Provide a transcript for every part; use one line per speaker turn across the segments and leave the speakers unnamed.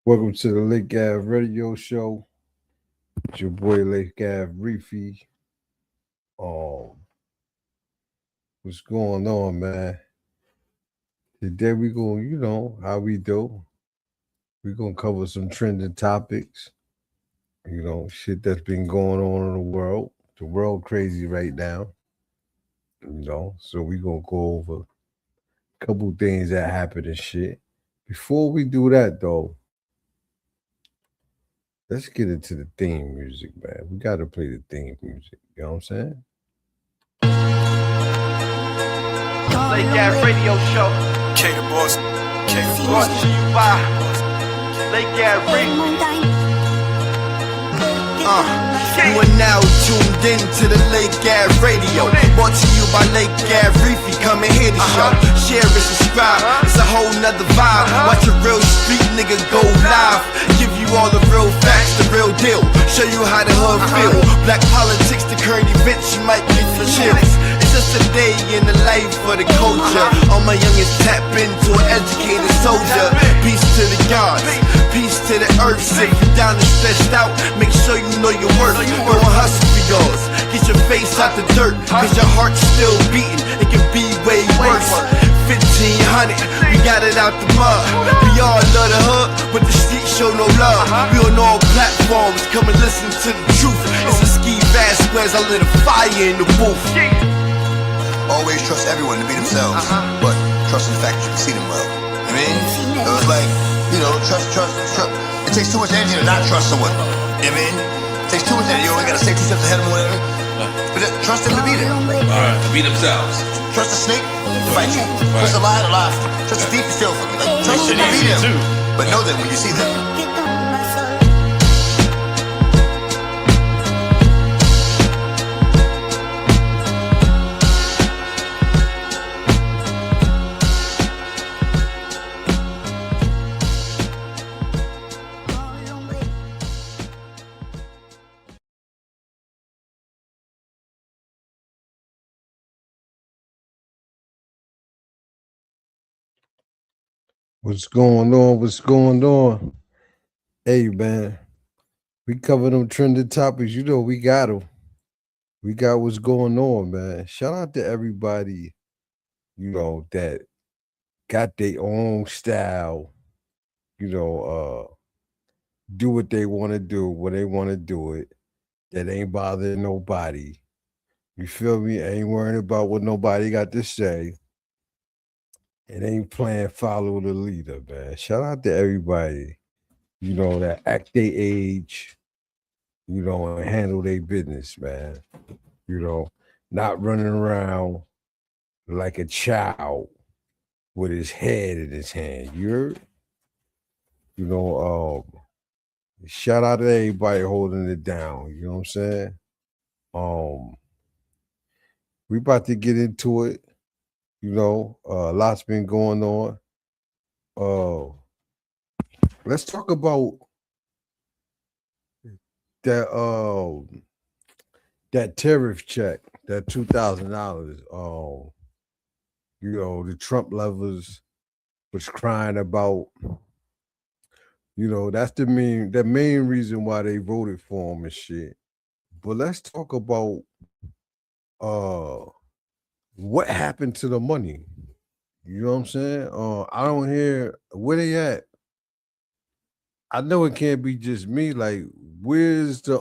Welcome to the Lake Gav Radio Show. It's your boy Lake Gav Reefy. What's going on, man? Today we going, how we do. We gonna cover some trending topics. Shit that's been going on in the world. The world crazy right now. So we gonna go over a couple things that happened and shit. Before we do that though, let's get into the theme music, man. We gotta play the theme music. You know what I'm saying?
Lake Gav Radio Show.
K the boss. K the
Brought
boss.
to you by Lake Gav Radio.
You are now tuned in to the Lake Gav Radio. Brought to you by Lake Gav Reefy. Come and hear the show. Share and subscribe. It's a whole nother vibe. Watch a real street nigga go live. Give you all the real facts, the real deal. Show you how the hood feel. Black politics, the current events, you might get the chills. It's just a day in the life for the culture. All my youngins tap into an educated soldier. Peace to the gods, peace to the earth. If you down and stressed out, make sure you know your worth. Go and hustle for yours. Get your face out the dirt, cause your heart's still beating. It can be way worse. 1500, we got it out the mud. We all love the hood, but the streets show no love. We on all platforms, come and listen to the truth. It's a Ski Vasquez, I lit a fire in the booth.
Always trust everyone to be themselves, but trust in the fact that you can see them well. I mean, so it's like, trust. It takes too much energy to not trust someone. I mean, it takes too much energy. You only gotta stay 2 steps ahead of them, whatever. But trust them to be there.
Alright, to be themselves.
Trust the snake to fight you. Trust the lie to lie. Trust the thief to steal from you. Like, trust them to be there. But know them when you see them.
What's going on? What's going on? Hey, man, we cover them trending topics. We got them. We got what's going on, man. Shout out to everybody, that got their own style, do what they want to do when they want to do it. That ain't bothering nobody. You feel me? Ain't worrying about what nobody got to say. It ain't playing follow the leader, man. Shout out to everybody, that act their age, and handle their business, man. Not running around like a child with his head in his hand. You heard? Shout out to everybody holding it down. You know what I'm saying? We about to get into it. A lot's been going on. Let's talk about that tariff check, that $2,000. The Trump lovers was crying about. That's the main reason why they voted for him and shit. But let's talk about what happened to the money. You know what I'm saying? I don't hear where they at. I know it can't be just me. Like, where's the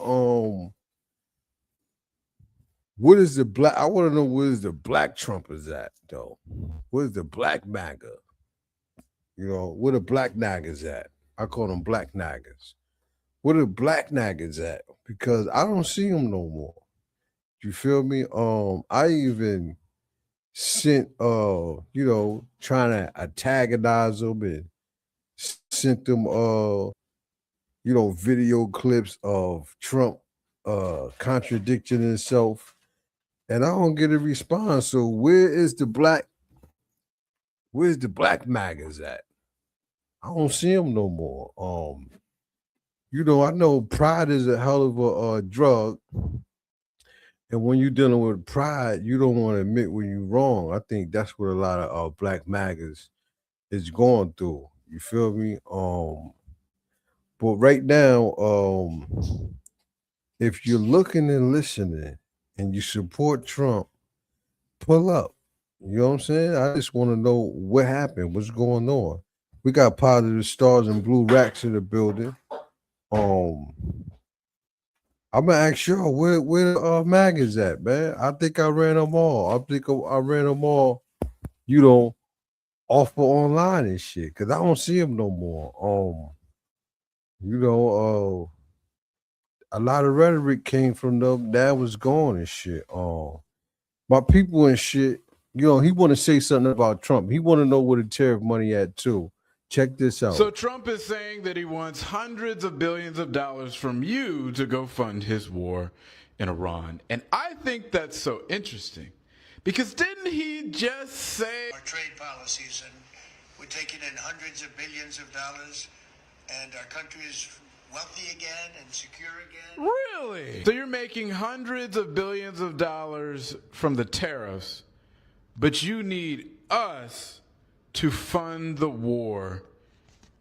what is the black? I want to know where's the black Trumpers at, though. Where's the black MAGA? Where the black naggers at? I call them black naggers. Where the black naggers at? Because I don't see them no more. You feel me? I even sent trying to antagonize them and sent them video clips of Trump contradicting himself, and I don't get a response. So where's the black MAGAs at? I don't see them no more. I know pride is a hell of a drug. And when you're dealing with pride, you don't want to admit when you're wrong. I think that's what a lot of black MAGAs is going through. You feel me? But right now, if you're looking and listening and you support Trump, pull up. You know what I'm saying? I just want to know what happened, what's going on. We got positive stars and blue racks in the building. I'm gonna ask y'all where the mag is at, man. I think I ran them all. I think I ran them all. You know, offer online and shit, cause I don't see them no more. You know, a lot of rhetoric came from them that was gone and shit. My people and shit. You know, he want to say something about Trump. He want to know where the tariff money at too. Check this out.
So Trump is saying that he wants hundreds of billions of dollars from you to go fund his war in Iran. And I think that's so interesting because didn't he just say
our trade policies, and we're taking in hundreds of billions of dollars, and our country is wealthy again and secure again?
Really? So you're making hundreds of billions of dollars from the tariffs, but you need us to fund the war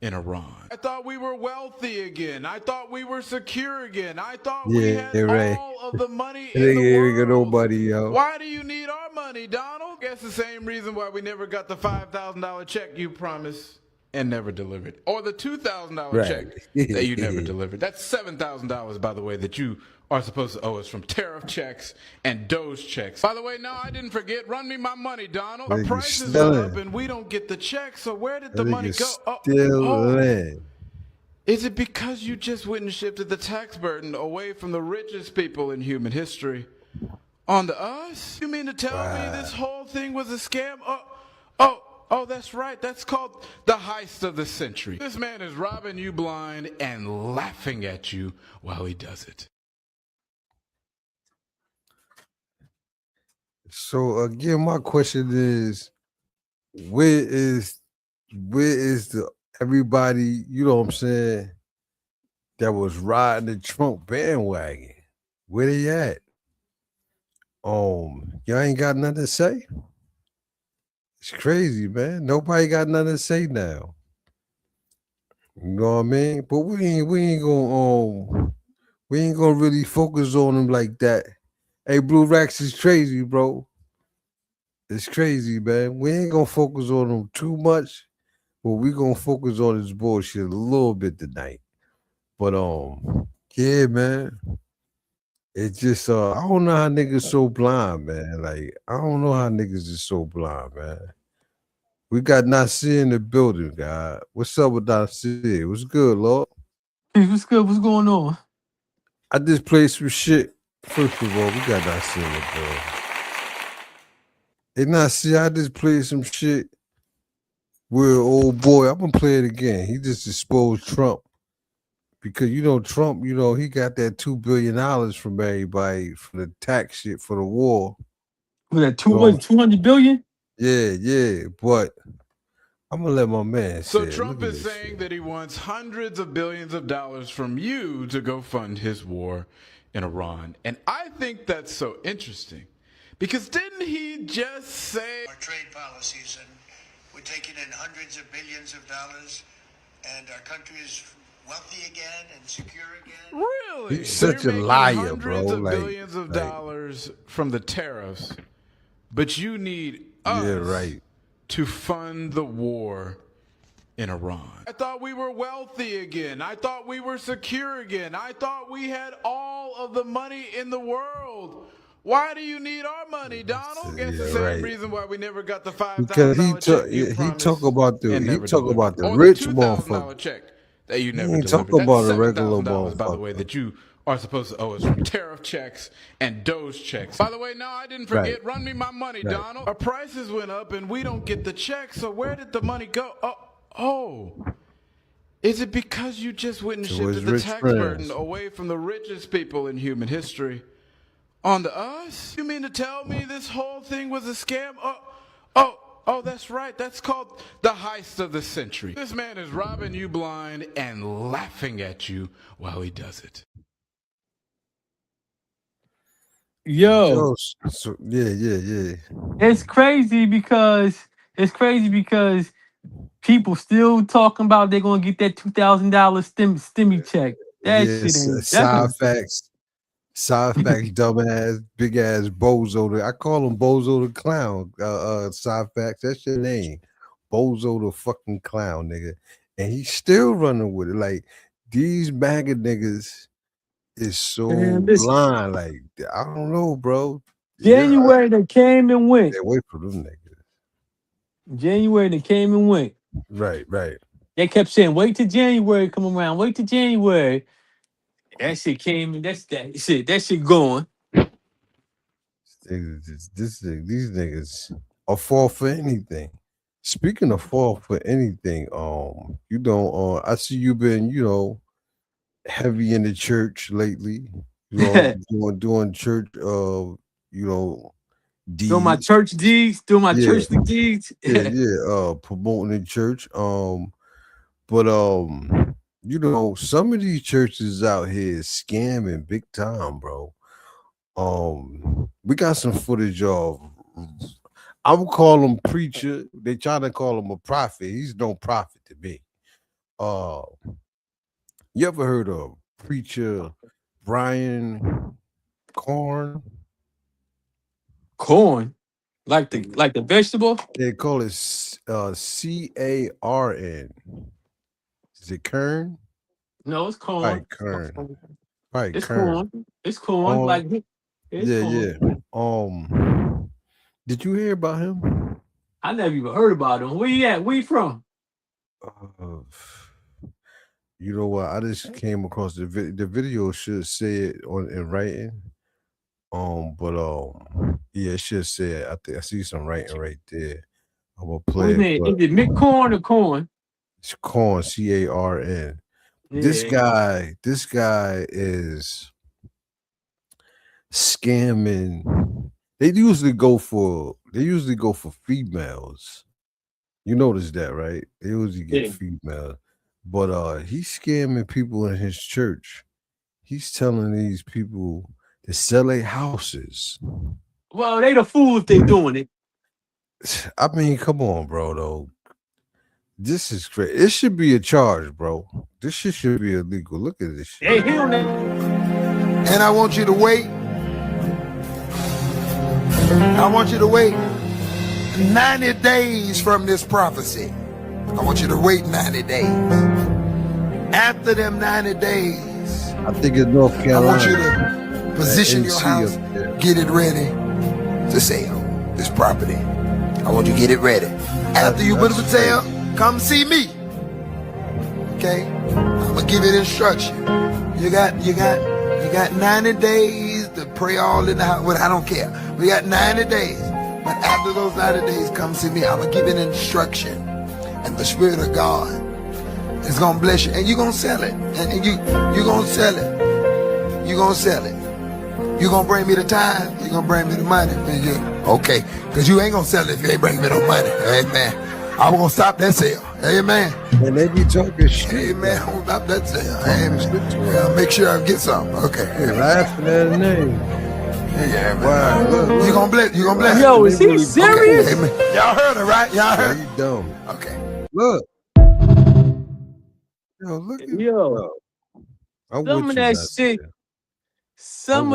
in Iran. I thought we were wealthy again. I thought we were secure again. I thought we had
right.
all of the money
They
in the
ain't got
world.
nobody, yo.
Why do you need our money, Donald? Guess the same reason why we never got the $5,000 check you promised and never delivered, or the $2,000
Right.
check that you never delivered. That's $7,000, by the way, that you are supposed to owe us from tariff checks and Doge checks. By the way, no, I didn't forget. Run me my money, Donald. Our
Nigga
prices
stealing.
went up and we don't get the check. So where did the
That
money
nigga
go?
stealing.
Is it because you just went and shifted the tax burden away from the richest people in human history onto us? You mean to tell me this whole thing was a scam? Oh, that's right. That's called the heist of the century. This man is robbing you blind and laughing at you while he does it.
So again, my question is, where is the everybody, you know what I'm saying, that was riding the Trump bandwagon? Where they at? Y'all ain't got nothing to say? It's crazy, man. Nobody got nothing to say now. You know what I mean? But we ain't gonna really focus on them like that. Hey, Blue Racks is crazy, bro. It's crazy, man. We ain't gonna focus on them too much, but we gonna focus on this bullshit a little bit tonight. But yeah, man. It's just I don't know how niggas so blind, man. Like, I don't know how niggas is so blind, man. We got Nasir in the building, God. What's up with Nasir? What's good, Lord?
Hey, what's good? What's going on?
I just played some shit. First of all, we got Nasir in the building. Hey, Nasir, I just played some shit with old boy. I'm gonna play it again. He just exposed Trump. Because you know Trump, you know, he got that $2 billion from everybody for the tax shit for the war.
Was that 200 billion?
Yeah, but I'm gonna let my man say
So
it.
Trump
Look at
is
this
saying
shit.
that he wants hundreds of billions of dollars from you to go fund his war in Iran. And I think that's so interesting because didn't he just say
Our trade policies, and we're taking in hundreds of billions of dollars, and our country is wealthy again and secure again?
Really?
He's
So
such
you're
a
making
liar, bro.
hundreds of
Like-
billions of
like-
dollars from the tariffs, but you need us
Yeah, right.
to fund the war in Iran. I thought we were wealthy again. I thought we were secure again. I thought we had all of the money in the world. Why do you need our money, Donald? Guess the
Yeah,
same
right.
reason why we never got the $5,000
Because he
check
talk-
you
he
promised
talk about the-
and
he
never
talk
delivered.
about the
Or
rich
$2,000
motherfucker.
check that you
He
never
ain't
delivered.
talk about
That's
a regular
$7,000, by the way,
motherfucker.
that you are supposed to owe us from tariff checks and Doge checks. By the way, no, I didn't forget.
Right.
Run me my money,
Right.
Donald. Our prices went up and we don't get the check. So where did the money go? Is it because you just went and
To his
shifted the
rich
tax
friends.
burden away from the richest people in human history onto us? You mean to tell me this whole thing was a scam? Oh, that's right. That's called the heist of the century. This man is robbing you blind and laughing at you while he does it.
Yo,
So, yeah.
it's crazy because people still talking about they're gonna get that $2,000 stimmy check. That
Yeah,
shit ain't.
side facts. Side facts, dumbass, big ass bozo. I call him Bozo the Clown. Side facts, that's your name. Bozo the fucking clown, nigga. And he's still running with it. Like these MAGA niggas is so
Man, listen.
blind. Like, I don't know, bro.
January they came and went.
Stay away from them niggas.
January they came and went.
Right.
They kept saying, "Wait till January come around. Wait till January." That shit came. That shit going.
These niggas are fall for anything. Speaking of fall for anything, I see you been, heavy in the church lately. Doing church, deeds.
Doing my church deeds. Doing my church deeds.
Promoting the church. But some of these churches out here is scamming big time, bro. We got some footage of. I would call him preacher. They trying to call him a prophet. He's no prophet to me. You ever heard of preacher Brian Corn?
Corn, like the vegetable.
They call it CARN. Is it Kern?
No, it's corn.
Right, Kern. Right,
It's
Kern.
corn. It's corn. Corn.
Did you hear about him?
I never even heard about him. Where you at? Where you from?
You know what? I just came across the video. Should say it in writing. It should say it. I think I see some writing right there. I'm gonna play it.
Is it McCorn or corn?
It's Corn, CARN.
Yeah.
This guy is scamming. They usually go for females. You notice that, right? They usually get females. But he's scamming people in his church. He's telling these people to sell their houses.
Well, they the fool if they doing it.
I mean, come on, bro, though. This is crazy. It should be a charge, bro. This shit should be illegal. Look at this shit.
Hey, he on that.
And I want you to wait. I want you to wait 90 days from this prophecy. I want you to wait 90 days. After them 90 days,
I think it's North Carolina.
I want you to position your house, get it ready to sell this property. I want you to get it ready. After you put it for sale, come see me. Okay? I'm gonna give you the instruction. You got 90 days to pray all in the house. Well, I don't care. We got 90 days. But after those 90 days, come see me. I'm gonna give you an instruction. And the Spirit of God is gonna bless you. And you're gonna sell it. And you're gonna sell it. You're gonna sell it. You're gonna bring me the time. You're gonna bring me the money. Okay. Because you ain't gonna sell it if you ain't bringing me no money. Amen. I'm gonna stop that sale. Amen.
And they be talking shit.
Amen. I'm gonna stop that sale. Amen. I'll make sure I get some. Okay.
They're laughing at the name.
Yeah, man.
Wow. Look.
You gonna bless? You gonna bless?
Yo, is he serious?
Okay. Amen. Y'all heard it, right? Y'all heard?
You dumb.
Okay.
Look. Yo, look at
Yo. Some of that shit. Some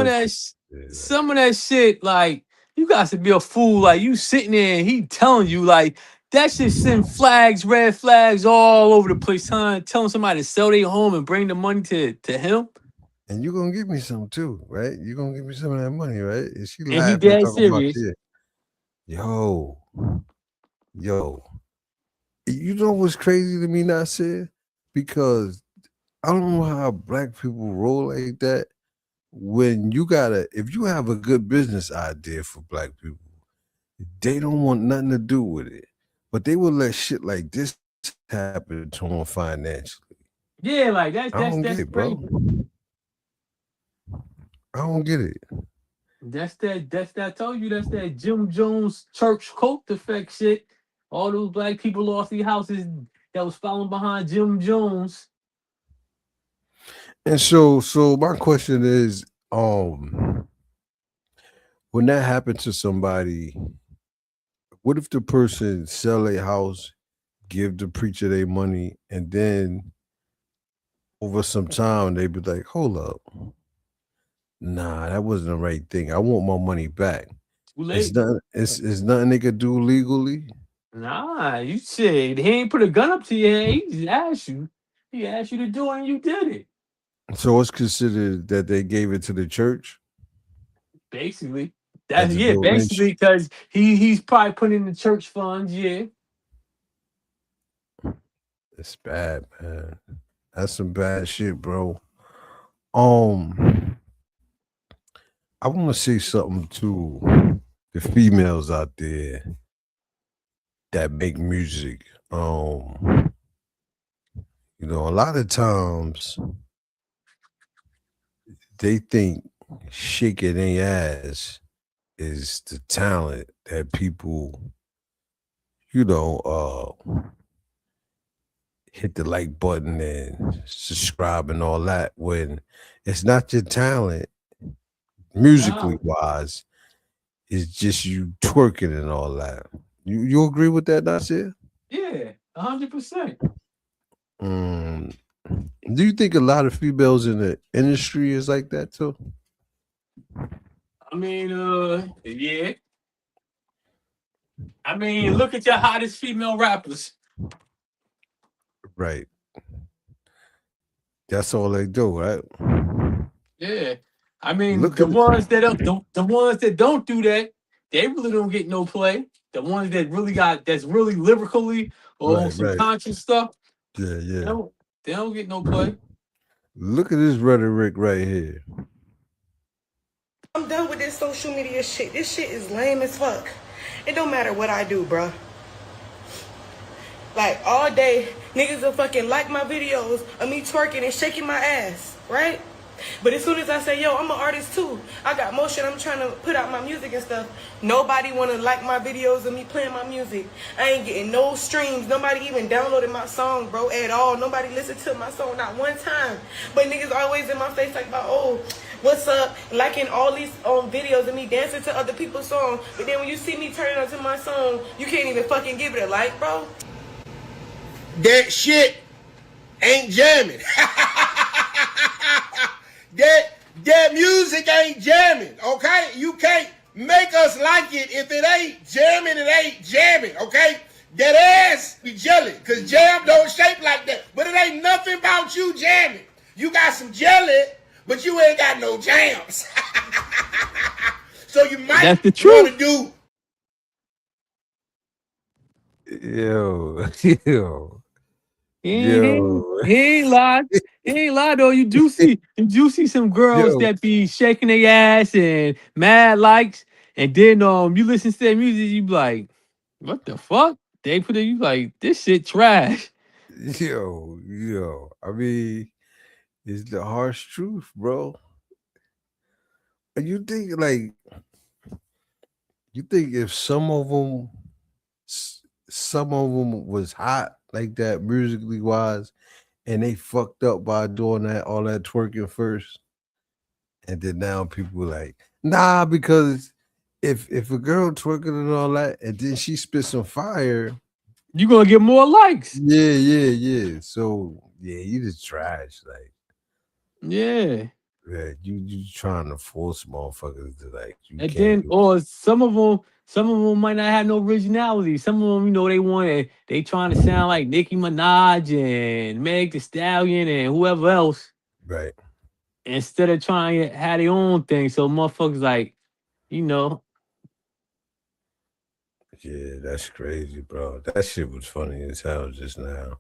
of that shit, like, you got to be a fool. Like, you sitting there and he telling you, like, that shit send flags, red flags all over the place, huh? Telling somebody to sell their home and bring the money to him.
And you're gonna give me some too, right? You're gonna give me some of that money, right? And she
And he
laughing,
dead
talking about
serious.
shit. Yo. You know what's crazy to me, Nasir? Because I don't know how black people roll like that. When if you have a good business idea for black people, they don't want nothing to do with it. But they will let shit like this happen to them financially.
Yeah, like
I don't get
that's
it, bro. I don't get it.
That's that I told you, that's that Jim Jones church cult effect shit. All those black people lost their houses that was following behind Jim Jones.
And so my question is, when that happened to somebody, what if the person sell a house, give the preacher their money, and then over some time they be like, hold up. Nah, that wasn't the right thing. I want my money back.
Too late.
It's nothing they could do legally.
Nah, you said he ain't put a gun up to your head. He just asked you. He asked you to do it and you did it.
So it's considered that they gave it to the church?
Basically.
As a
Basically, because he's probably putting in the church funds, yeah.
It's bad, man. That's some bad shit, bro. I want to say something to the females out there that make music. You know, a lot of times they think shaking their ass is the talent that people, you know, hit the like button and subscribe and all that, when it's not your talent musically wise, it's just you twerking and all that. You agree with that, Nasir?
Yeah, 100%.
Do you think a lot of females in the industry is like that too?
I mean, yeah. I mean, look at your hottest female rappers.
Right. That's all they do, right?
Yeah. I mean, the ones that don't do that, they really don't get no play. The ones that that's really lyrically or some conscious stuff,
yeah.
They don't get no play.
Look at this rhetoric right here.
I'm done with this social media shit. This shit is lame as fuck. It don't matter what I do, bruh. Like, all day, niggas will fucking like my videos of me twerking and shaking my ass, right? But as soon as I say, yo, I'm an artist too, I got motion, I'm trying to put out my music and stuff, nobody want to like my videos of me playing my music. I ain't getting no streams. Nobody even downloaded my song, bro, at all. Nobody listened to my song, not one time. But niggas always in my face like, oh, what's up? Liking all these videos of me dancing to other people's songs. But then when you see me turning onto my song, you can't even fucking give it a like, bro.
That shit ain't jamming. That music ain't jamming, okay? You can't make us like it. If it ain't jamming, it ain't jamming, okay? That ass be jelly, because jam don't shape like that. But it ain't nothing about you jamming. You got some jelly, but you ain't got no jams. So you might want to do.
Yo.
He ain't lied. He ain't lied though. You do see some girls that be shaking their ass and mad likes, and then you listen to their music, you be like, what the fuck? They put it, you like, this shit trash.
Yo. I mean, it's the harsh truth, bro. And you think if some of them was hot like that musically wise, and they fucked up by doing all that twerking first, and then now people like, nah, because if a girl twerking and all that, and then she spit some fire,
you gonna get more likes.
Yeah. So yeah, you just trash, like.
Yeah.
Yeah, you trying to force motherfuckers to like.
And then, or some of them might not have no originality. Some of them, they trying to sound like Nicki Minaj and Meg Thee Stallion and whoever else.
Right.
Instead of trying to have their own thing. So motherfuckers like,
Yeah, that's crazy, bro. That shit was funny as hell just now.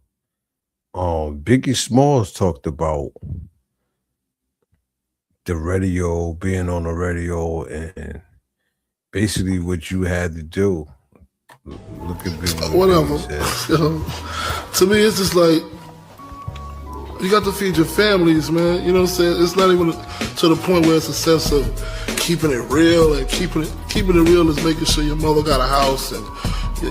Biggie Smalls talked about the radio, being on the radio, and basically what you had to do. Look at Biggie.
Whatever. To me, it's just like, you got to feed your families, man. You know what I'm saying? It's not even to the point where it's a sense of keeping it real, and keeping it real is making sure your mother got a house and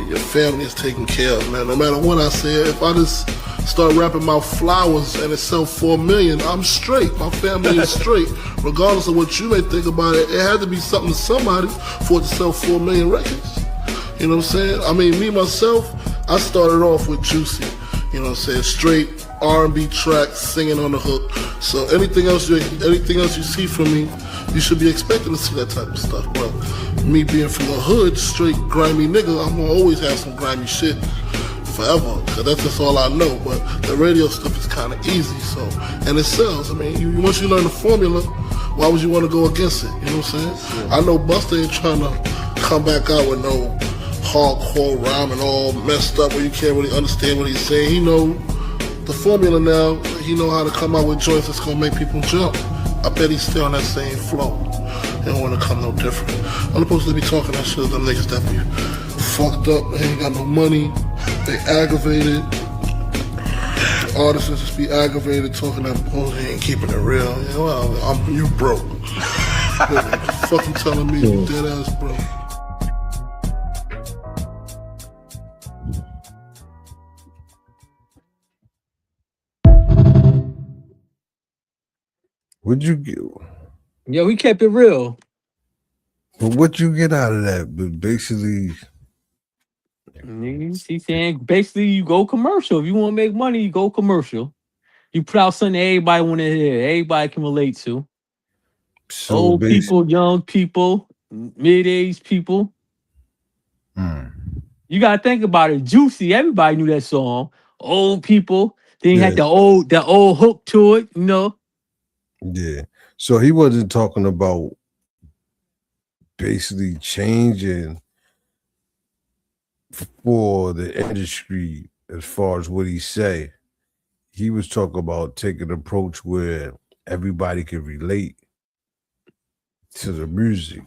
your family is taken care of, man. No matter what I say, if I just start rapping my flowers and it sell 4 million, I'm straight. My family is straight. Regardless of what you may think about it, it had to be something to somebody for it to sell 4 million records. You know what I'm saying? I mean, me, myself, I started off with Juicy, you know what I'm saying? Straight R&B tracks, singing on the hook. So anything else you see from me, you should be expecting to see that type of stuff. But me being from the hood, straight grimy nigga, I'm gonna always have some grimy shit forever, because that's just all I know. But the radio stuff is kind of easy, so, and it sells. I mean, once you learn the formula, why would you want to go against it? You know what I'm saying? I know Busta ain't trying to come back out with no hardcore rhyme and all messed up where you can't really understand what he's saying. He know the formula now. He know how to come out with joints that's gonna make people jump. I bet he's still on that same flow. He don't want to come no different. I'm supposed to be talking that shit. Them niggas that be fucked up. They ain't got no money. They aggravated. The artists just be aggravated, talking that bullshit, ain't keeping it real. Yeah, well, you broke. Fucking telling me you dead ass broke.
What'd you get?
Yo, he kept it real.
But what you get out of that? But basically,
He's saying basically you go commercial. If you want to make money, you go commercial. You put out something everybody want to hear, everybody can relate to.
so
Old people, young people, mid-aged people. You gotta think about it. Juicy, everybody knew that song. Old people. Then you had the old hook to it, you know.
Yeah. So he wasn't talking about basically changing for the industry as far as what he say. He was talking about taking an approach where everybody could relate to the music.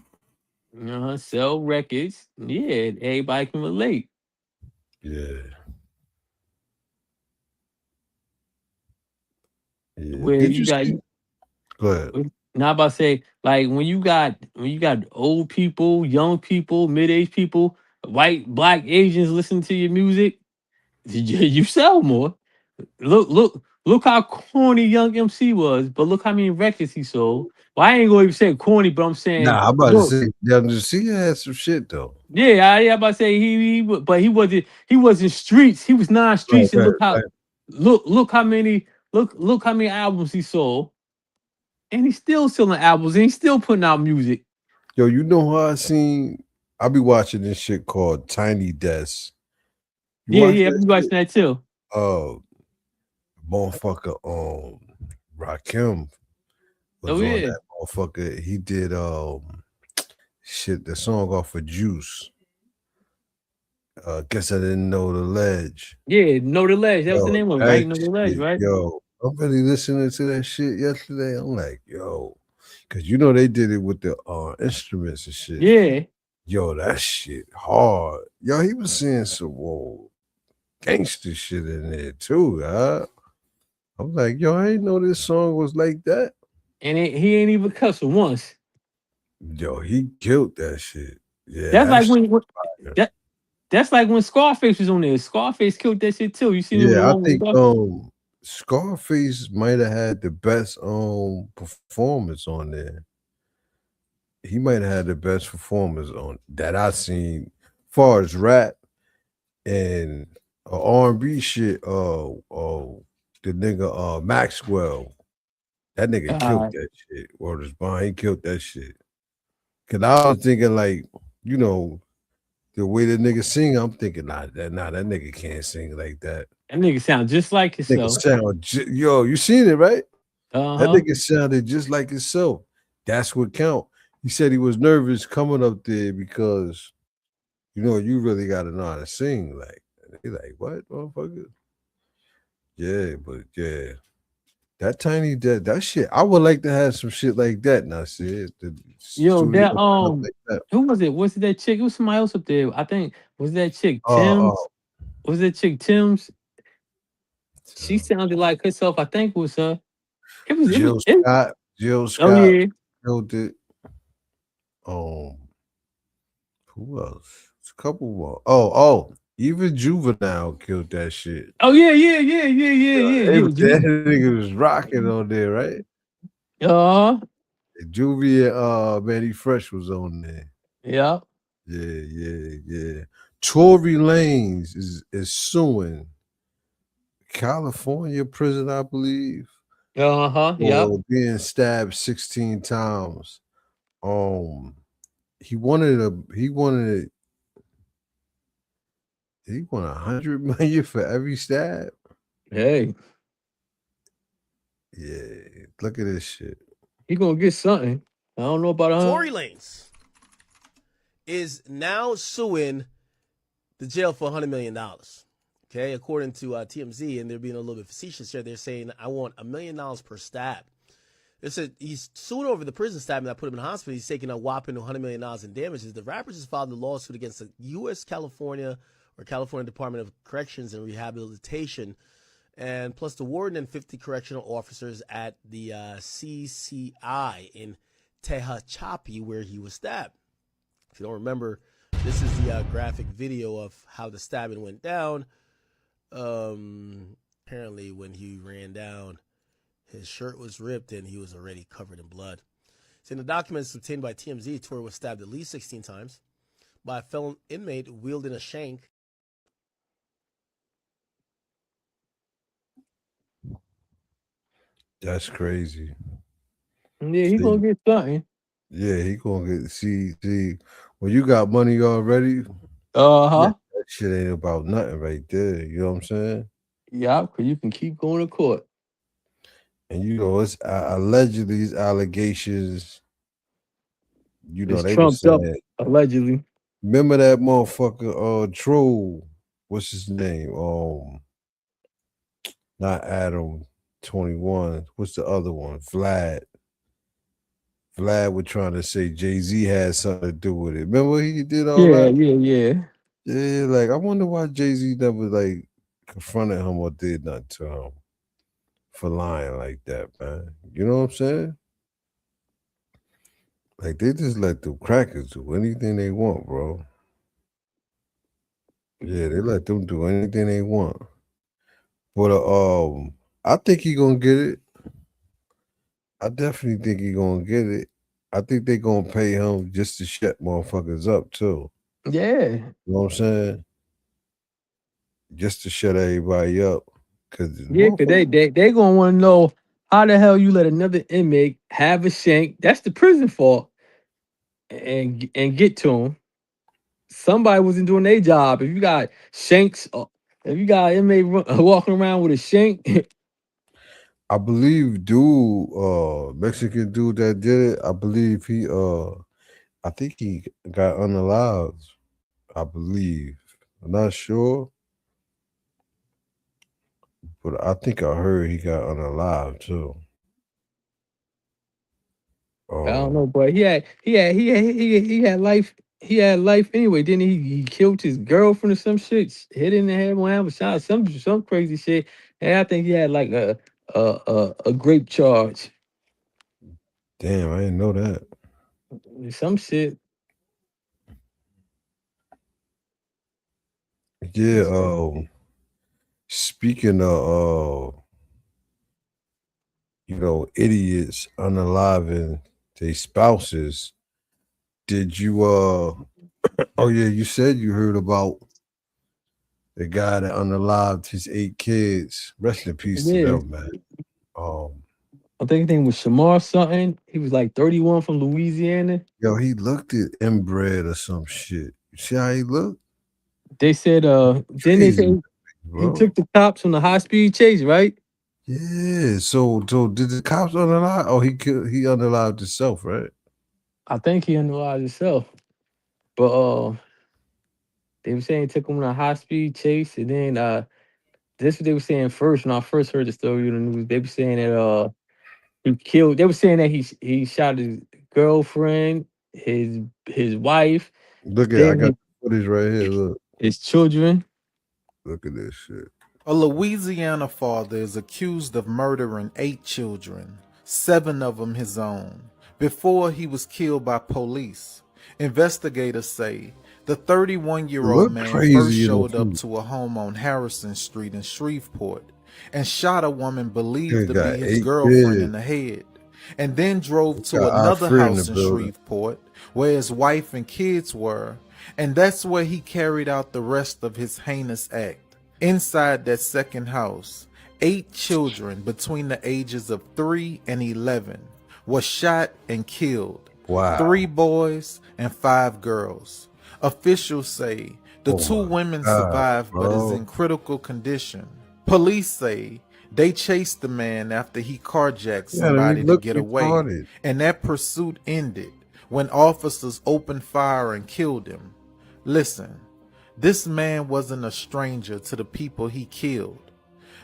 Sell records. Yeah, everybody can relate.
Yeah.
Where
Did
you
you
got
see? Go ahead.
now about to say, like when you got old people, young people, mid-aged people, white, black, Asians listen to your music, you sell more. Look how corny Young MC was, but look how many records he sold. Well, I ain't gonna even say corny, but I'm saying
Nah, I'm about to say Young MC had some shit though.
yeah, I about to say he wasn't streets. He was non-streets, and look how many albums he sold, and he's still selling albums, and he's still putting out music.
Yo, you know how I be watching this shit called Tiny Desk.
Yeah, I be watching that too.
Motherfucker, Rakim was on that motherfucker. He did the song off of Juice. Guess I didn't know the ledge.
Yeah, Know the Ledge. That was the name of it, right? Know the Ledge, right?
Yo, I'm really listening to that shit yesterday. I'm like, yo, because you know they did it with the instruments and shit.
Yeah.
Yo, that shit hard. Yo, he was saying some gangster shit in there too. I'm like, yo, I didn't know this song was like that.
And he ain't even cussing once.
Yo, he killed that shit. Yeah,
that's like when Scarface was on there. Scarface killed that shit too. You see?
Yeah, I think Scarface might have had the best performance on there. He might have had the best performance on that I seen, far as rap and R&B shit. The nigga Maxwell, that nigga killed that shit. Word is bond, he killed that shit. Cause I was thinking like, you know, the way the nigga sing, I'm thinking, that nigga can't sing like that.
That nigga sound just like himself.
Yo, you seen it, right?
Uh-huh.
That nigga sounded just like himself. That's what count. He said he was nervous coming up there because, you know, you really got to know how to sing. Like, he like, what, motherfucker? Yeah, but yeah. That Tiny Desk, that shit, I would like to have some shit like that. Now, see,
yo, who was it? Was it that chick? It was somebody else up there. I think was that chick Tim's. Was that chick Tim's? She sounded like herself. I think it was her. It was Jill Scott.
Jill Scott.
Oh yeah.
Killed it. Who else? It's a couple more. Even Juvenile killed that shit.
Oh yeah.
That nigga was rocking on there, right? Juvie and Manny Fresh was on there.
Yeah.
Yeah. Tory Lanez is suing California prison, I believe,
Yep.
for being stabbed 16 times. He wanted he won $100 million for every stab.
Hey,
Yeah, look at this shit.
he gonna get something. I don't know about
Tory Lanez is now suing the jail for $100 million. Okay, according to TMZ, and they're being a little bit facetious here. They're saying, I want $1 million per stab. They said he's suing over the prison stabbing that put him in the hospital. He's taking a whopping $100 million in damages. The rapper just filed a lawsuit against the California Department of Corrections and Rehabilitation, and plus the warden and 50 correctional officers at the CCI in Tehachapi, where he was stabbed. If you don't remember, this is the graphic video of how the stabbing went down. Apparently, when he ran down, his shirt was ripped and he was already covered in blood. So in the documents obtained by TMZ, Tory was stabbed at least 16 times by a felon inmate wielding a shank.
That's crazy.
Yeah, he gonna get something.
Yeah, he gonna get see. When you got money already,
Uh-huh.
that shit ain't about nothing right there. You know what I'm saying?
Yeah, because you can keep going to court.
And you know, it's allegedly these allegations. You know,
It's
they were
trumped up,
saying,
allegedly.
remember that motherfucker troll? What's his name? Not Adam 21. What's the other one? Vlad was trying to say Jay-Z had something to do with it. Remember he did all that? Yeah, like I wonder why Jay-Z never like confronted him or did nothing to him for lying like that, man. You know what I'm saying? Like they just let the crackers do anything they want, bro. Yeah, they let them do anything they want. But I think he gonna get it. I definitely think he gonna get it. I think they gonna pay him just to shut motherfuckers up too.
Yeah.
You know what I'm saying? Just to shut everybody up. Cause
they gonna want to know how the hell you let another inmate have a shank. That's the prison fault. And get to him. Somebody wasn't doing their job. If you got shanks, if you got an inmate walking around with a shank.
I believe Mexican dude that did it, I believe I think he got unalived. I believe. I'm not sure. But I think I heard he got unalived too.
I don't know, but he had life. He had life anyway. Didn't he? He killed his girlfriend or some shit. Hit in the head, one shot, some crazy shit. And I think he had like a grape charge.
Damn, I didn't know that.
Some shit.
Yeah. Speaking of idiots unaliving their spouses, did you oh yeah, you said you heard about the guy that unalived his 8 kids. Rest in peace to them, man.
I think his name was Shamar something. He was like 31 from Louisiana.
Yo, he looked at inbred or some shit. You see how he looked?
They said then they said he took the cops on the high speed chase, right?
Yeah. So did the cops unalive? Oh, he unalived himself, right?
I think he unalived himself. But they were saying he took him on a high speed chase, and then this is what they were saying first. When I first heard the story on the news, they were saying that he killed. They were saying that he shot his girlfriend, his wife.
Look at I got footage right here. Look,
his children.
Look at this shit.
A Louisiana father is accused of murdering 8 children, 7 of them his own, before he was killed by police. Investigators say the 31-year-old man first showed up to a home on Harrison Street in Shreveport and shot a woman believed to be his girlfriend in the head, and then drove to another house in Shreveport where his wife and kids were, And that's where he carried out the rest of his heinous act. Inside that second house, 8 children between the ages of 3 and 11 were shot and killed.
Wow.
3 boys and 5 girls. Officials say the 2 women survived but is in critical condition. Police say they chased the man after he carjacked somebody to get away. And that pursuit ended when officers opened fire and killed him. Listen, this man wasn't a stranger to the people he killed.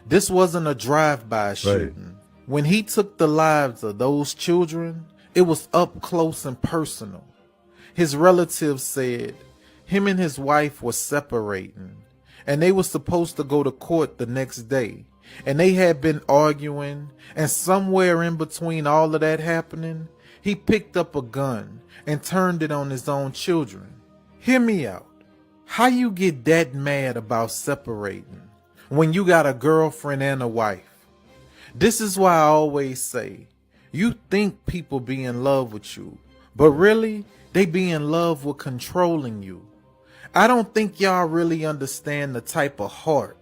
This wasn't a drive-by shooting. When he took the lives of those children, it was up close and personal. His relatives said him and his wife were separating, and they were supposed to go to court the next day. And they had been arguing, and somewhere in between all of that happening, he picked up a gun and turned it on his own children. Hear me out. How you get that mad about separating when you got a girlfriend and a wife? This is why I always say, you think people be in love with you, but really, they be in love with controlling you. I don't think y'all really understand the type of heart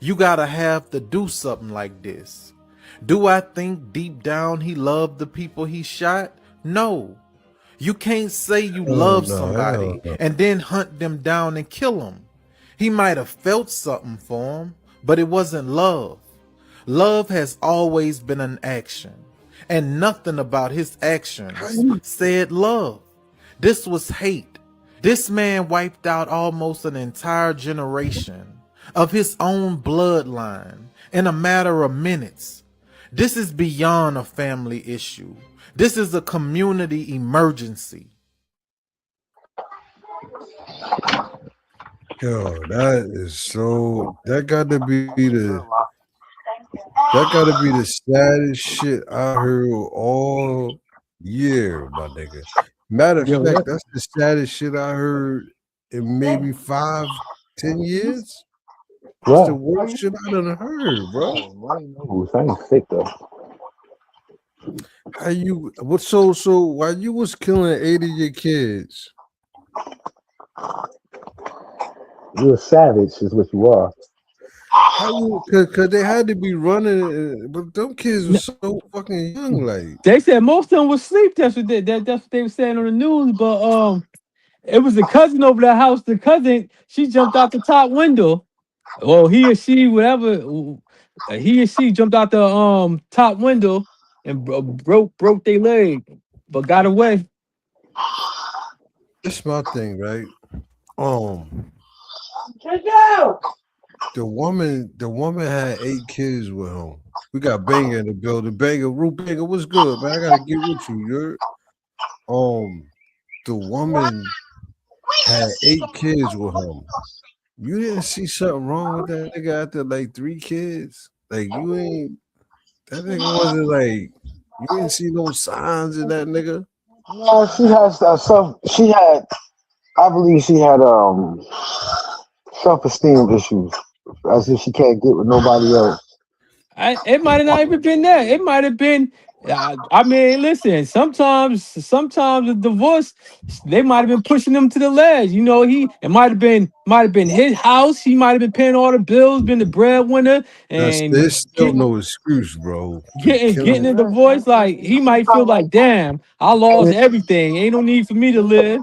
you gotta have to do something like this. Do I think deep down he loved the people he shot? No. You can't say you love somebody and then hunt them down and kill them. He might have felt something for them, but it wasn't love. Love has always been an action, and nothing about his actions said love. This was hate. This man wiped out almost an entire generation of his own bloodline in a matter of minutes. This is beyond a family issue. This is a community emergency.
Yo, that got to be the saddest shit I heard all year, my nigga. Matter of fact, that's the saddest shit I heard in maybe 5-10 years. That's the worst shit I done heard, bro.
I'm sick though.
How you so while you was killing 8 of your kids?
You're a savage, is what you are.
How you? Cause they had to be running, but them kids were so fucking young. Like
they said, most of them was asleep. That's what they were saying on the news. But it was the cousin over the house. The cousin, she jumped out the top window. Well, he or she, whatever, he or she jumped out the top window and broke their leg, but got away.
That's my thing, right? The woman had 8 kids with him. We got Banger in the building. Root Banger, what's good, man? I gotta get with you. You're the woman had 8 kids with him. You didn't see something wrong with that nigga after like 3 kids? Like you ain't that nigga wasn't like you didn't see no signs in that nigga?
No, she has I believe she had self-esteem issues. As if she can't get with nobody else.
It might have not even been that. It might have been. I mean, listen. Sometimes the divorce, they might have been pushing him to the ledge. You know, it might have been his house. He might have been paying all the bills, been the breadwinner, and
there's still no excuse, bro.
Getting a divorce, like he might feel like, damn, I lost everything. Ain't no need for me to live.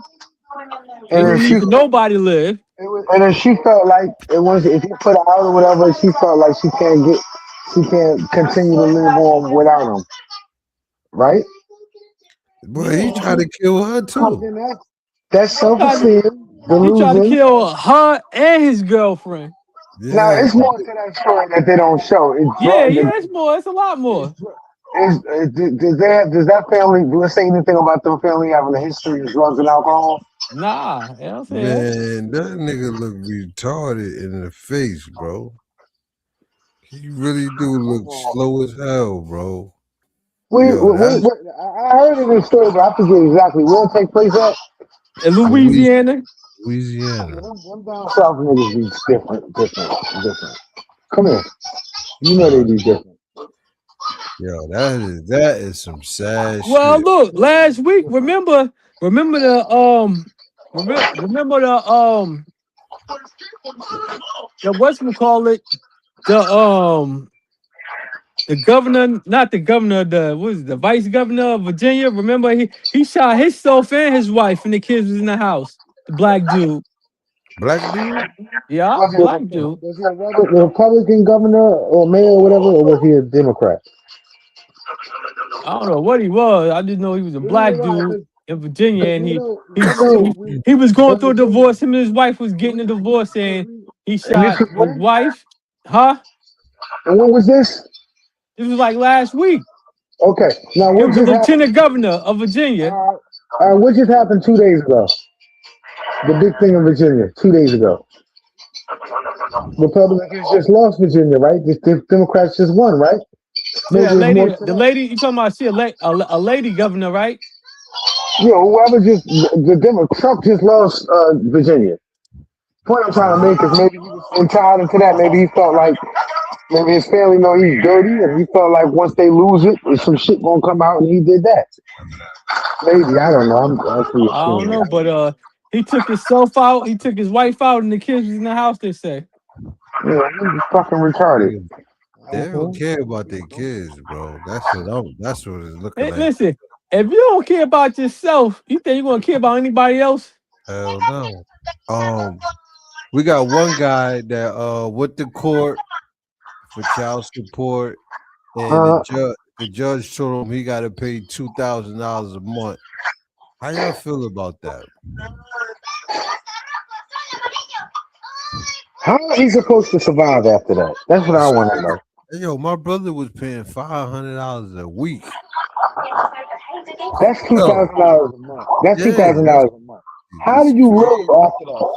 Ain't no need for nobody to live.
And then she felt like it was if you put her out or whatever, she felt like she can't continue to live on without him. Right?
But he tried to kill her too.
That's self-esteem.
He tried to kill her and his girlfriend.
Yeah.
Now it's more to that story that they don't show.
It's more. It's a lot more.
Does that family say anything about them family having a history of drugs and alcohol?
Nah,
man, that nigga look retarded in the face, bro. He really do look slow as hell, bro.
I heard it in the story, but I forget exactly where it take place at.
In Louisiana.
Them down south niggas be different. Come here. You know they be different.
Yo, that is some sad shit.
Well, look, last week, remember the remember the whatchamacallit, the governor, not the governor, the vice governor of Virginia. Remember he shot himself and his wife, and the kids was in the house. The black dude.
Black dude?
Yeah, black dude.
Was he a Republican governor or mayor or whatever, or was he a Democrat?
I don't know what he was. I just know he was a black dude in Virginia, and he was going through a divorce. Him and his wife was getting a divorce, and he shot his wife. Huh?
And when was this?
It was like last week.
Okay. Now,
he was the lieutenant governor of Virginia.
What just happened 2 days ago? The big thing in Virginia 2 days ago. Republicans just lost Virginia, right? The Democrats just won, right?
Yeah, the lady you talking about? She a lady governor, right?
Yeah, whoever Trump just lost Virginia. Point I'm trying to make is maybe he was entitled into that. Maybe he felt like maybe his family know he's dirty, and he felt like once they lose it, some shit gonna come out, and he did that. Maybe, I don't know.
I don't know, but he took himself out, he took his wife out, and the kids was in the house. They say.
Yeah, he's fucking retarded.
They don't care about their kids, bro. That's what it's looking like.
Listen, if you don't care about yourself, you think you're gonna care about anybody else?
Hell no. We got one guy that went to court for child support, and the judge told him he got to pay $2,000 a month. How y'all feel about that?
How is he supposed to survive after that? That's what I want to know.
Hey, yo, my brother was paying $500 a week.
That's $2,000 a month. That's $2,000 a month. How do you live after that?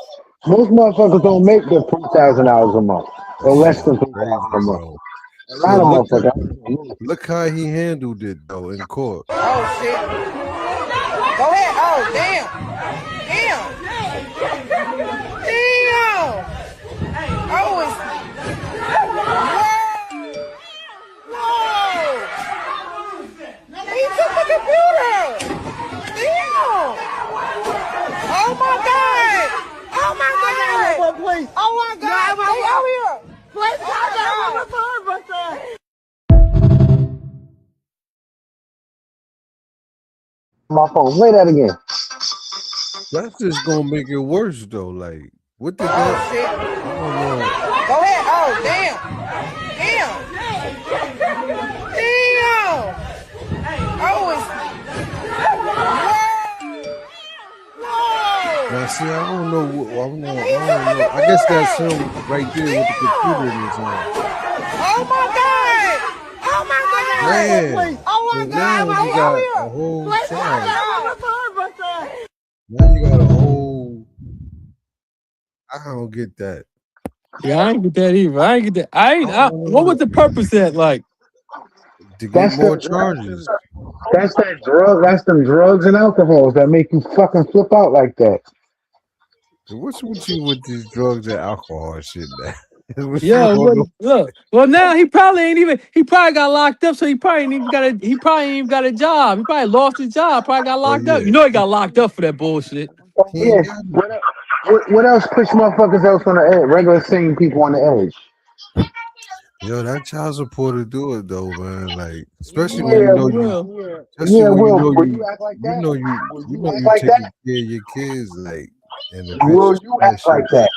Most motherfuckers don't make the $3,000 a month or less than $3,000 a month. A lot of motherfuckers.
Look how he handled it though in court.
Oh shit! Go ahead. Oh damn! Oh, it's whoa! He took the computer. Damn! Oh my god! Oh my god! Oh my god! Stay out here! Please come down!
My phone. Play that again.
That's just gonna make it worse though. Like, what the
Oh
hell?
shit!
I don't know.
Go ahead. Oh damn! Oh, it's
Now, see, I don't know. I guess that's him right there with the computer in his hand.
Oh my god! Oh my god!
Man,
Oh my
so
god!
now you got a whole trial. Now you got a whole. I don't get that.
Yeah, I ain't get that either. I ain't get that. What was the purpose of that? Like,
to get more charges.
That's that drug. That's them drugs and alcohols that make you fucking flip out like that.
What's with you with these drugs and alcohol and shit, man?
yeah, look. Well, now he probably got locked up, so he probably ain't even got a job. He probably lost his job. Probably got locked up. You know he got locked up for that bullshit.
Yeah. What else push motherfuckers else on the edge? Regular sane people on the edge.
Yo, that child support to do it though, man. Like, especially
when
you know you
act like that.
You know you
like
taking
that?
care of your kids, like.
Will you act like that?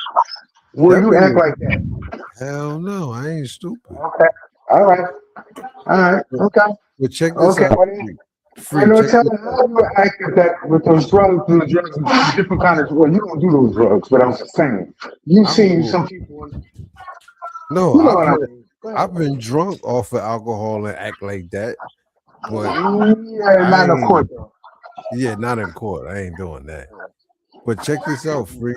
Will you act like that?
Hell no, I ain't stupid.
Okay. All right. Okay.
But check this out.
I know. Tell me how you act like that with those drugs and the drugs, different kind of. Well, you don't do those drugs, but I'm just saying. You've seen some people.
No, I've been drunk off of alcohol and act like that. But
yeah, not in court though.
Yeah, not in court. I ain't doing that. But check this out, Free.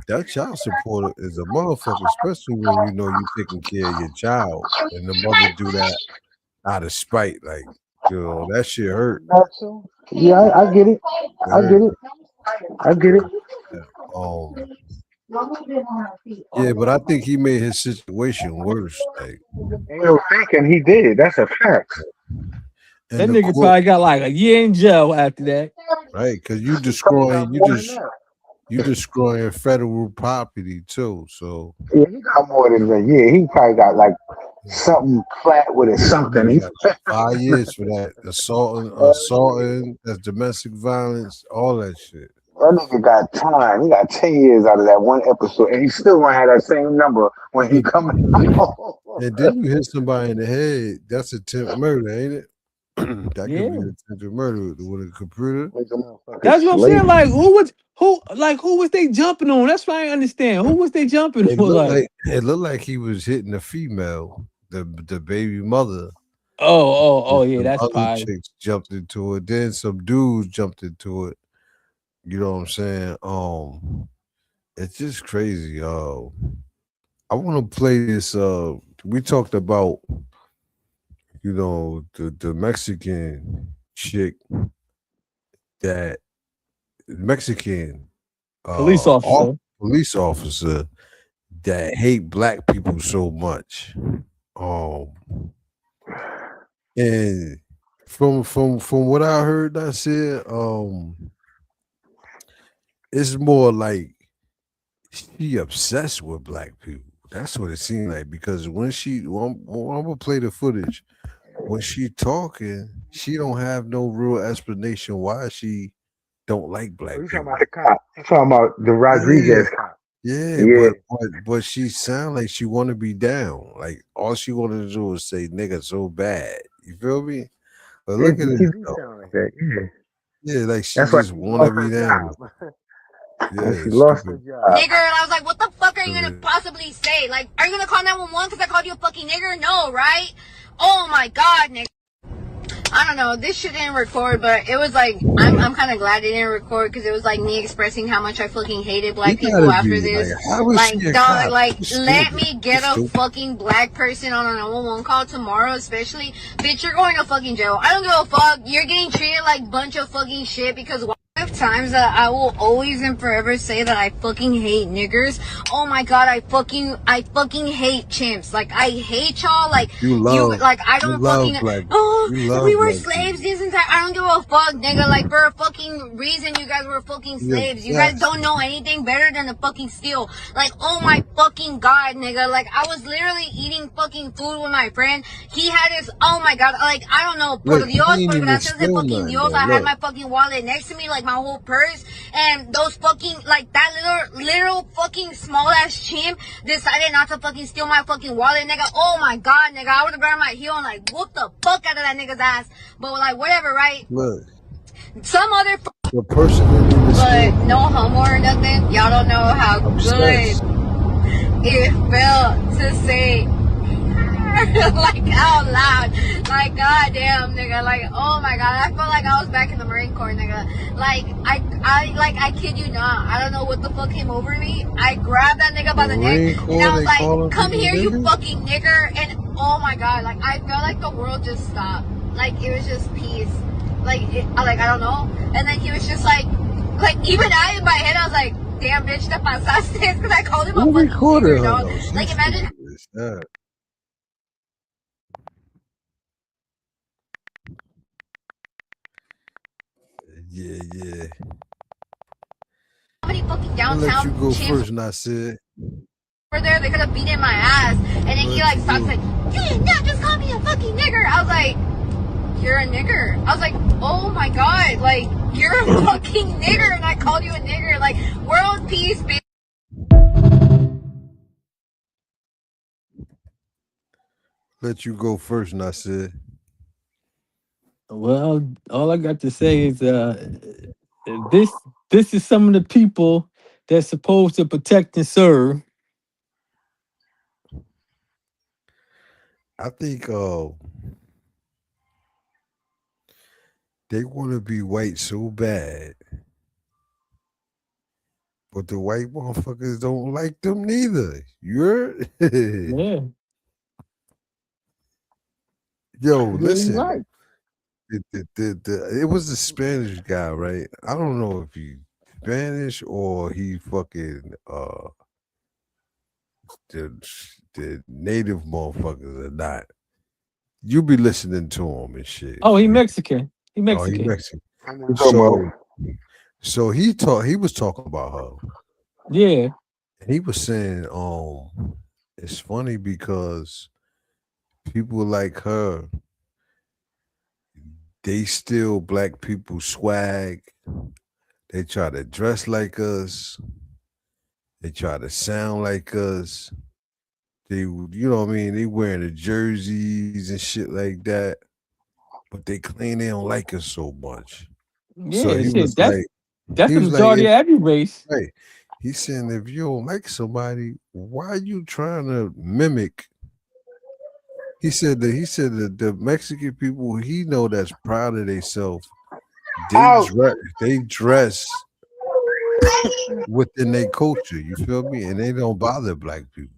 That child support is a motherfucker, especially when you know you taking care of your child, and the mother do that out of spite. Like, you know, that shit hurt.
Yeah, I get it. I get it.
Yeah, but I think he made his situation worse. Like,
ain't no thinking he did. That's a fact.
That nigga probably got like a year in jail after that.
Right, because you destroying you destroying federal property too. So
Yeah, he got more than that. Yeah, he probably got like something flat with it, something.
he
He,
got 5 years for that. Assaulting, that's domestic violence, all that shit.
that nigga got time. He got 10 years out of that one episode, and he still gonna have that same number when he coming out.
And then you hit somebody in the head, that's attempted murder, ain't it? That could be attempted murder with a computer.
That's what I'm saying. Like, who was they jumping on? That's why I understand. Who was they jumping
It
on?
looked like he was hitting the female, the baby mother.
Oh, yeah,
Some
that's
other
fine.
chicks jumped into it. Then some dudes jumped into it. You know what I'm saying? It's just crazy. I want to play this. We talked about, you know, the Mexican chick, that Mexican
Police officer.
police officer that hate black people so much. And from what I heard, I said, it's more like she obsessed with black people. That's what it seemed like, because when I'm gonna play the footage, when she talking, she don't have no real explanation why she don't like black
You
people.
talking about the cop? You talking about the Rodriguez cop?
Yeah, but she sound like she want to be down. Like all she wanted to do is say nigga so bad. You feel me? But look at it.
Sound like that.
Yeah, like she
That's why
just
she
want to
lost
be
her
down.
job.
Yeah,
She lost her
stupid.
job.
Nigger, and I was like, what the fuck are you gonna possibly say? Like, are you gonna call 911 because I called you a fucking nigger? No, right? Oh my god, nigga. I don't know, this shit didn't record, but it was like, I'm kind of glad it didn't record, because it was like me expressing how much I fucking hated black people after this. Like, dog, like, let me get a fucking black person on a 911 call tomorrow, especially, bitch, you're going to fucking jail. I don't give a fuck, you're getting treated like a bunch of fucking shit, because times that I will always and forever say that I fucking hate niggers. Oh my god, I fucking hate chimps. Like, I hate y'all. Like, like, I don't fucking, we were slaves this and that. I don't give a fuck, nigga. Like, for a fucking reason, you guys were fucking slaves. You guys don't know anything better than to fucking steal. Like, oh my fucking god, nigga. Like, I was literally eating fucking food with my friend. He had his, oh my god, like, I don't know, por Dios, por gracias de fucking Dios. I had my fucking wallet next to me, like, my whole purse, and those fucking, like, that little fucking small ass chimp decided not to fucking steal my fucking wallet, nigga. Oh my god, nigga, I would have grabbed my heel and like whooped the fuck out of that nigga's ass. But like, whatever, right?
Look,
some other
the person in this
but no homo or nothing. Y'all don't know how good it felt to say like out loud, like goddamn, nigga, like oh my god, I felt like I was back in the Marine Corps, nigga. Like I kid you not, I don't know what the fuck came over me. I grabbed that nigga by the neck and I was like, come here, you fucking nigger. And oh my god, like I felt like the world just stopped. Like it was just peace. Like I don't know. And then he was just like even I in my head I was like, damn bitch, te pasaste, because I called him a fucking nigger, dog. Like imagine.
Yeah.
How many fucking
I'll let you
downtown
go
chimps
first, and I said.
over there? They could have beaten my ass. And then he like stopped like, you did not just call me a fucking nigger. I was like, you're a nigger. I was like, oh my god, like you're a fucking nigger, and I called you a nigger. Like world peace, bitch.
Let you go first, and I said.
Well, all I got to say is this is some of the people that's supposed to protect and serve.
I think they want to be white so bad, but the white motherfuckers don't like them neither. You're
Yeah.
Yo, listen.
Right.
It was the Spanish guy, right? I don't know if he Spanish or he fucking the native motherfuckers or not. You be listening to him and shit.
Oh, he Mexican. He
Oh,
Mexican.
he Mexican.
So,
So he was talking about her.
Yeah.
And he was saying, it's funny because people like her, they steal black people's swag. They try to dress like us. They try to sound like us. They, you know what I mean? They wearing the jerseys and shit like that. But they claim they don't like us so much.
Yeah,
So he
shit,
was
that's
like,
the majority of every race.
Right. He's saying if you don't like somebody, why are you trying to mimic? He said that the Mexican people he know that's proud of themselves, they dress within their culture. You feel me? And they don't bother black people.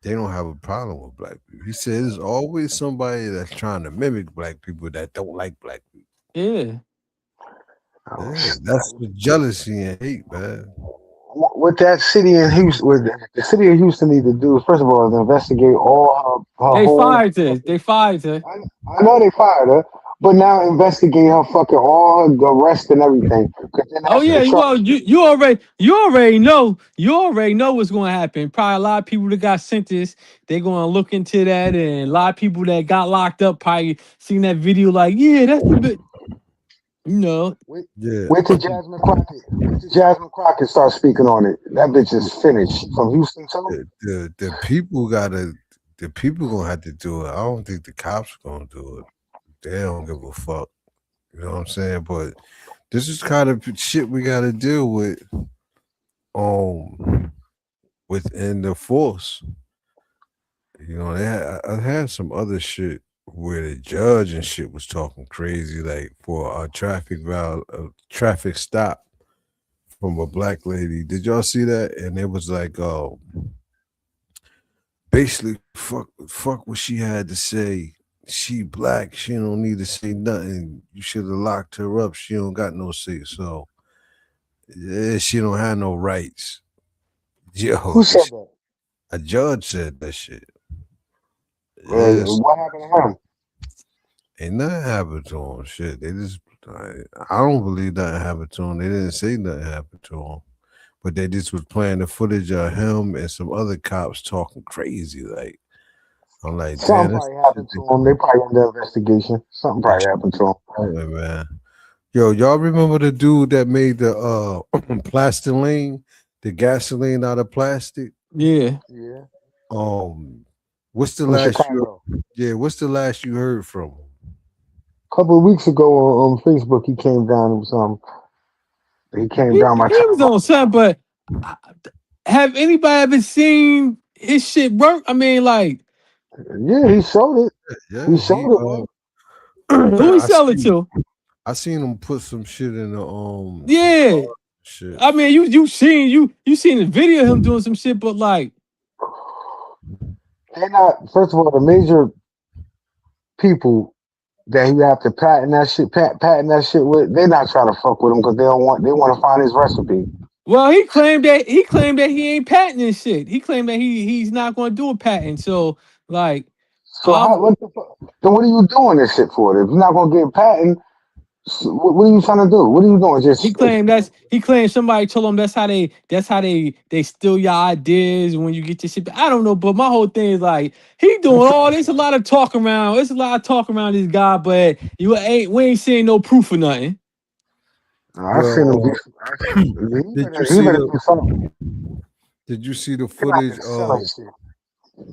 They don't have a problem with black people. He said there's always somebody that's trying to mimic black people that don't like black people.
Yeah.
Yeah, that's what jealousy and hate, man.
What that city in Houston, what the city of Houston need to do, first of all, is investigate all her
They
whole.
fired her. They fired her.
I know they fired her, but now investigate her fucking all her arrest and everything.
Oh yeah, well you already know what's going to happen. Probably a lot of people that got sentenced, they're going to look into that, and a lot of people that got locked up probably seen that video like, yeah, that's the bit. You know,
yeah.
Wait till Jasmine Crockett start speaking on it. That bitch is finished from Houston too.
The people gonna have to do it. I don't think the cops are gonna do it. They don't give a fuck. You know what I'm saying? But this is kind of shit we gotta deal with within the force. You know, I had some other shit where the judge and shit was talking crazy, like for a traffic stop from a black lady. Did y'all see that? And it was like, basically, fuck what she had to say. She black. She don't need to say nothing. You should have locked her up. She don't got no say. So, yeah, she don't have no rights. Yo,
who said that?
A judge said that shit.
What happened to him?
Ain't nothing happened to him. Shit, they just. I don't believe nothing happened to him. They didn't say nothing happened to him, but they just was playing the footage of him and some other cops talking crazy. Like, I'm like,
something probably happened to him. They probably under investigation. Something probably happened to him.
Oh, man. Yo, y'all remember the dude that made the plastiline, the gasoline out of plastic?
Yeah.
Yeah.
What's the last what's the last you heard from him?
A couple of weeks ago on Facebook, he came down with some. He came down my.
He was on something, but have anybody ever seen his shit work? I mean, like,
yeah, he showed it.
Yeah,
he showed it.
Who he sell it to?
I seen him put some shit in the
Yeah.
Shit.
I mean, you seen the video of him doing some shit, but like,
they're not. First of all, the major people that you have to patent that shit with, they're not trying to fuck with him because they want to find his recipe.
Well, he claimed that he ain't patenting shit. He claimed that he's not going to do a patent. So like,
what the fuck? Then what are you doing this shit for? If you're not going to get a patent, what are you trying to do? What are you doing? Just
he claimed somebody told him that's how they steal your ideas when you get your shit. I don't know, but my whole thing is like, he doing all this. A lot of talk around. There's a lot of talk around this guy, but we ain't seeing no proof of nothing.
I've seen him.
Did you see the footage of?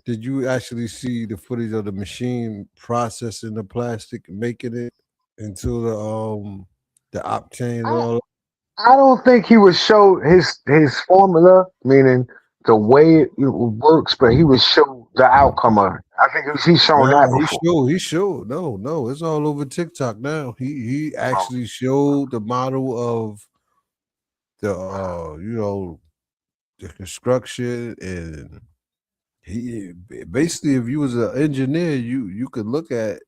Did you actually see the footage of the machine processing the plastic, making it into the octane and all?
I don't think he would show his formula, meaning the way it works, but he would show the outcome of it. I think he's shown that before.
He showed. No, it's all over TikTok now. He actually showed the model of the the construction, and he basically, if you was an engineer, you could look at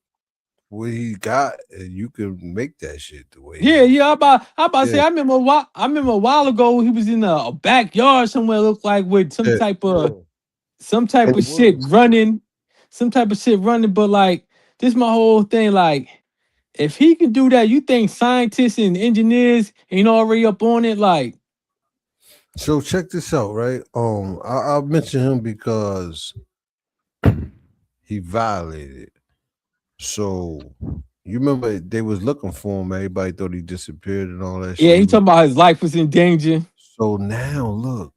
what he got and you can make that shit the way.
Yeah. I'm about to say. I remember a while ago he was in a backyard somewhere. Looked like with some type of shit running, But like, this my whole thing. Like, If he can do that, you think scientists and engineers ain't already up on it? Like,
So check this out, right? I'll mention him because he violated. So you remember they was looking for him. Everybody thought he disappeared and all that shit.
yeah, he talking about his life was in danger.
So now look,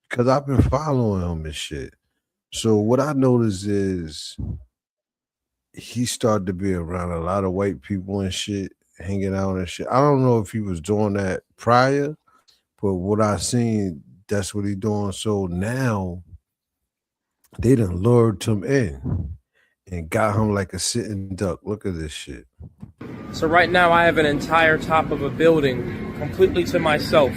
because I've been following him and shit. So what I noticed is he started to be around a lot of white people and shit, hanging out and shit. I don't know if he was doing that prior, but what I seen, that's what he doing. So now they done lured him in and got him like a sitting duck. Look at this shit.
So right now I have an entire top of a building completely to myself.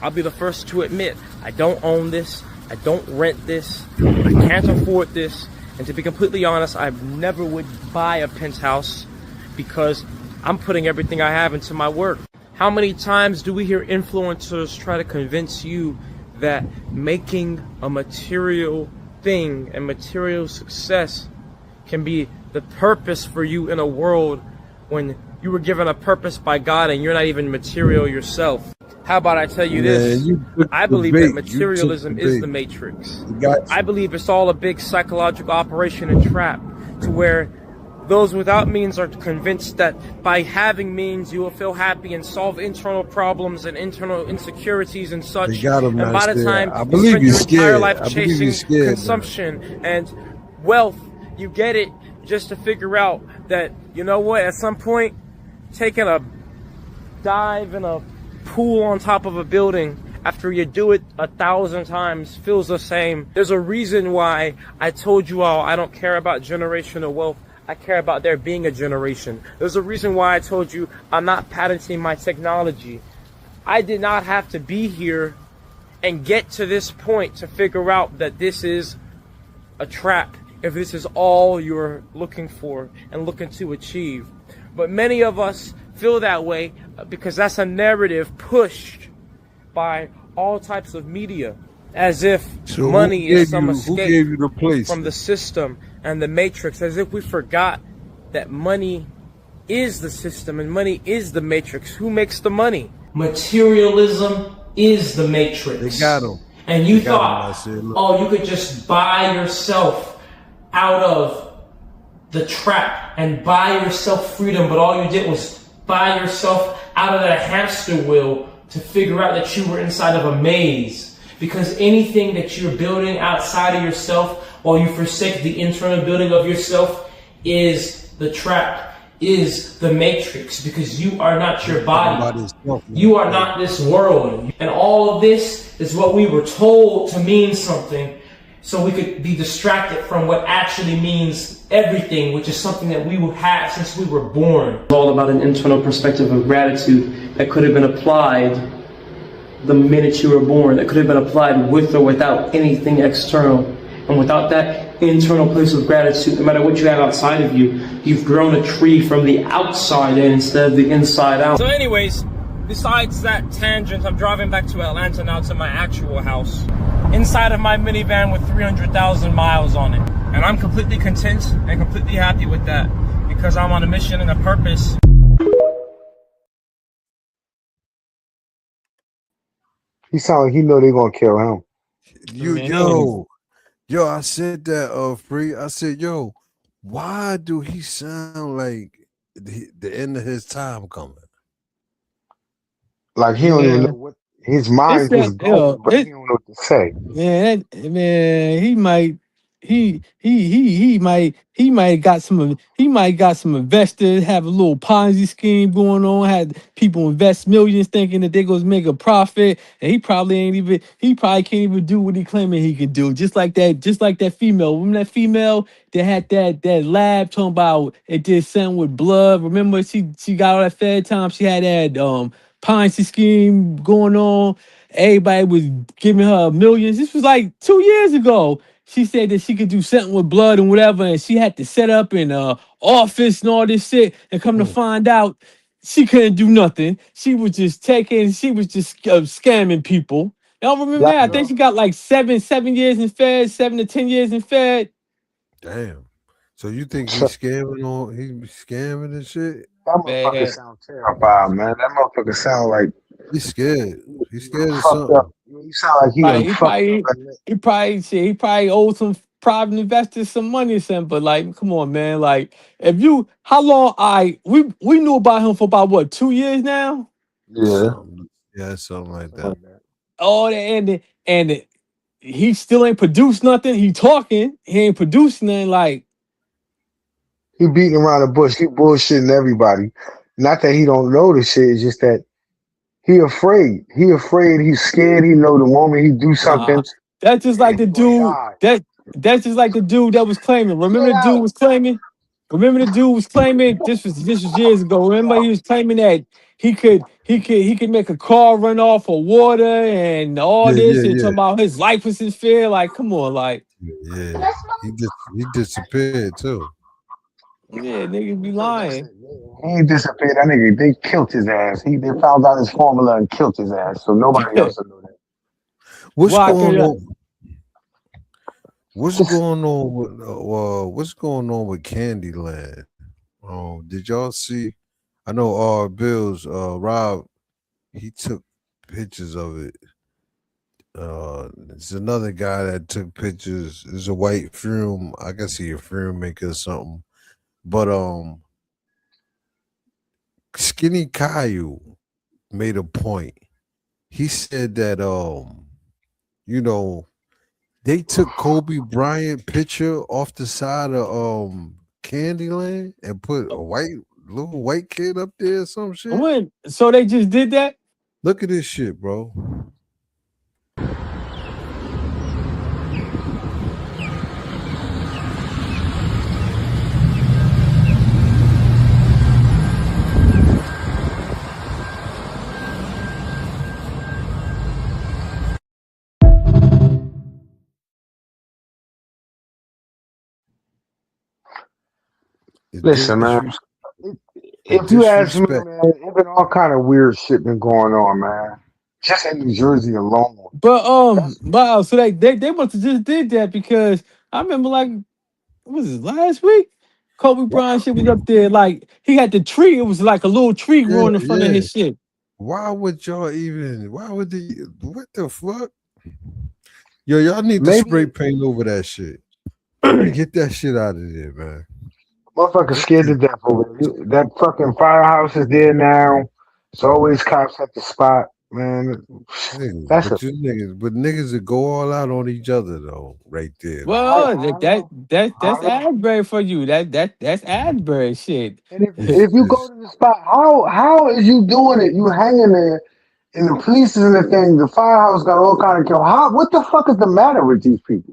I'll be the first to admit, I don't own this, I don't rent this, I can't afford this, and to be completely honest, I never would buy a penthouse because I'm putting everything I have into my work. How many times do we hear influencers try to convince you that making a material thing and material success can be the purpose for you in a world when you were given a purpose by God and you're not even material yourself? How about I tell you this? I believe that materialism is the matrix. I believe it's all a big psychological operation and trap to where those without means are convinced that by having means you will feel happy and solve internal problems and internal insecurities and such. And by the time you spend your entire life chasing consumption and wealth, you get it just to figure out that, you know what, at some point, taking a dive in a pool on top of a building after you do it 1,000 times feels the same. There's a reason why I told you all I don't care about generational wealth. I care about there being a generation. There's a reason why I told you I'm not patenting my technology. I did not have to be here and get to this point to figure out that this is a trap, if this is all you're looking for and looking to achieve. But many of us feel that way because that's a narrative pushed by all types of media, as if money is some escape from the system and the matrix, as if we forgot that money is the system and money is the matrix. Who makes the money? Materialism is the matrix.
They got him.
And you thought, oh, you could just buy yourself out of the trap and buy yourself freedom, but all you did was buy yourself out of that hamster wheel to figure out that you were inside of a maze. Because anything that you're building outside of yourself, while you forsake the internal building of yourself, is the trap, is the matrix, because you are not your body. You are not this world. And all of this is what we were told to mean something, so we could be distracted from what actually means everything, which is something that we have had since we were born.
It's all about an internal perspective of gratitude that could have been applied the minute you were born, that could have been applied with or without anything external. And without that internal place of gratitude, no matter what you have outside of you, you've grown a tree from the outside in instead of the inside out.
So anyways, besides that tangent, I'm driving back to Atlanta now to my actual house, inside of my minivan with 300,000 miles on it. And I'm completely content and completely happy with that, because I'm on a mission and a purpose.
He sound like he know they gonna kill him.
Yo, I said that, Free. I said, yo, why do he sound like the end of his time coming?
Like he don't even know what his mind is going, but he don't know what to say.
Man, he might got some investors, have a little Ponzi scheme going on, had people invest millions thinking that they're gonna make a profit, and he probably can't even do what he claiming he could do. Just like that female. Remember that female that had that lab talking about it did something with blood? Remember she got all that fed time, she had that Ponzi scheme going on. Everybody was giving her millions. This was like 2 years ago. She said that she could do something with blood and whatever, and she had to set up an office and all this shit. And come to find out, she couldn't do nothing. She was just scamming people. Y'all remember that? I think she got like 7 years in Fed, 7 to 10 years in Fed.
Damn. So you think he's scamming and shit?
That motherfucker sound terrified, man. That motherfucker sound like
he's scared. He's scared of
fucked
something.
up. You sound like he
Like,
done fucked up.
he probably owed some private investors some money or something. But like, come on, man. Like, how long? We knew about him for about what, 2 years now?
Yeah.
Yeah, something like that.
Oh, and he still ain't produced nothing. He talking. He ain't producing nothing. Like,
He beating around the bush. He bullshitting everybody. Not that he don't know the shit. It's just that he afraid. He afraid. He's scared. He know the moment he do something.
that's just like the dude. That's just like the dude that was claiming. Remember the dude was claiming. This was years ago. Remember he was claiming that he could make a car run off of water and all this and talking about his life was in fear. Like, come on, like.
Yeah, he disappeared too.
Yeah, niggas be lying.
He ain't disappeared. That nigga, they killed his ass. They found out his formula and killed his ass. So nobody else will know that.
What's going on? What's going on with Candyland? Did y'all see? I know Bill's Rob, he took pictures of it. There's another guy that took pictures. There's a white film. I guess he a filmmaker or something. But Skinny Caillou made a point. He said that they took Kobe Bryant picture off the side of Candyland and put a little white kid up there or some shit.
So they just did that?
Look at this shit, bro.
Listen, man. If you ask me, man, it's been all kind of weird shit been going on, man. Just in New Jersey alone.
But wow, so they must have just did that because I remember like what was it last week? Kobe Bryant shit was up there, like he had the tree. It was like a little tree growing in front of his shit.
What the fuck? Yo, y'all need to spray paint over that shit. Get that shit out of there, man.
Motherfucker scared to death over there. That fucking firehouse is there now. It's always cops at the spot, man.
But niggas that go all out on each other though, right there.
Well, that's Asbury for you. That's Asbury shit.
And if you go to the spot, how is you doing it? You hanging there, and the police is in the thing. The firehouse got all kind of kill. What the fuck is the matter with these people?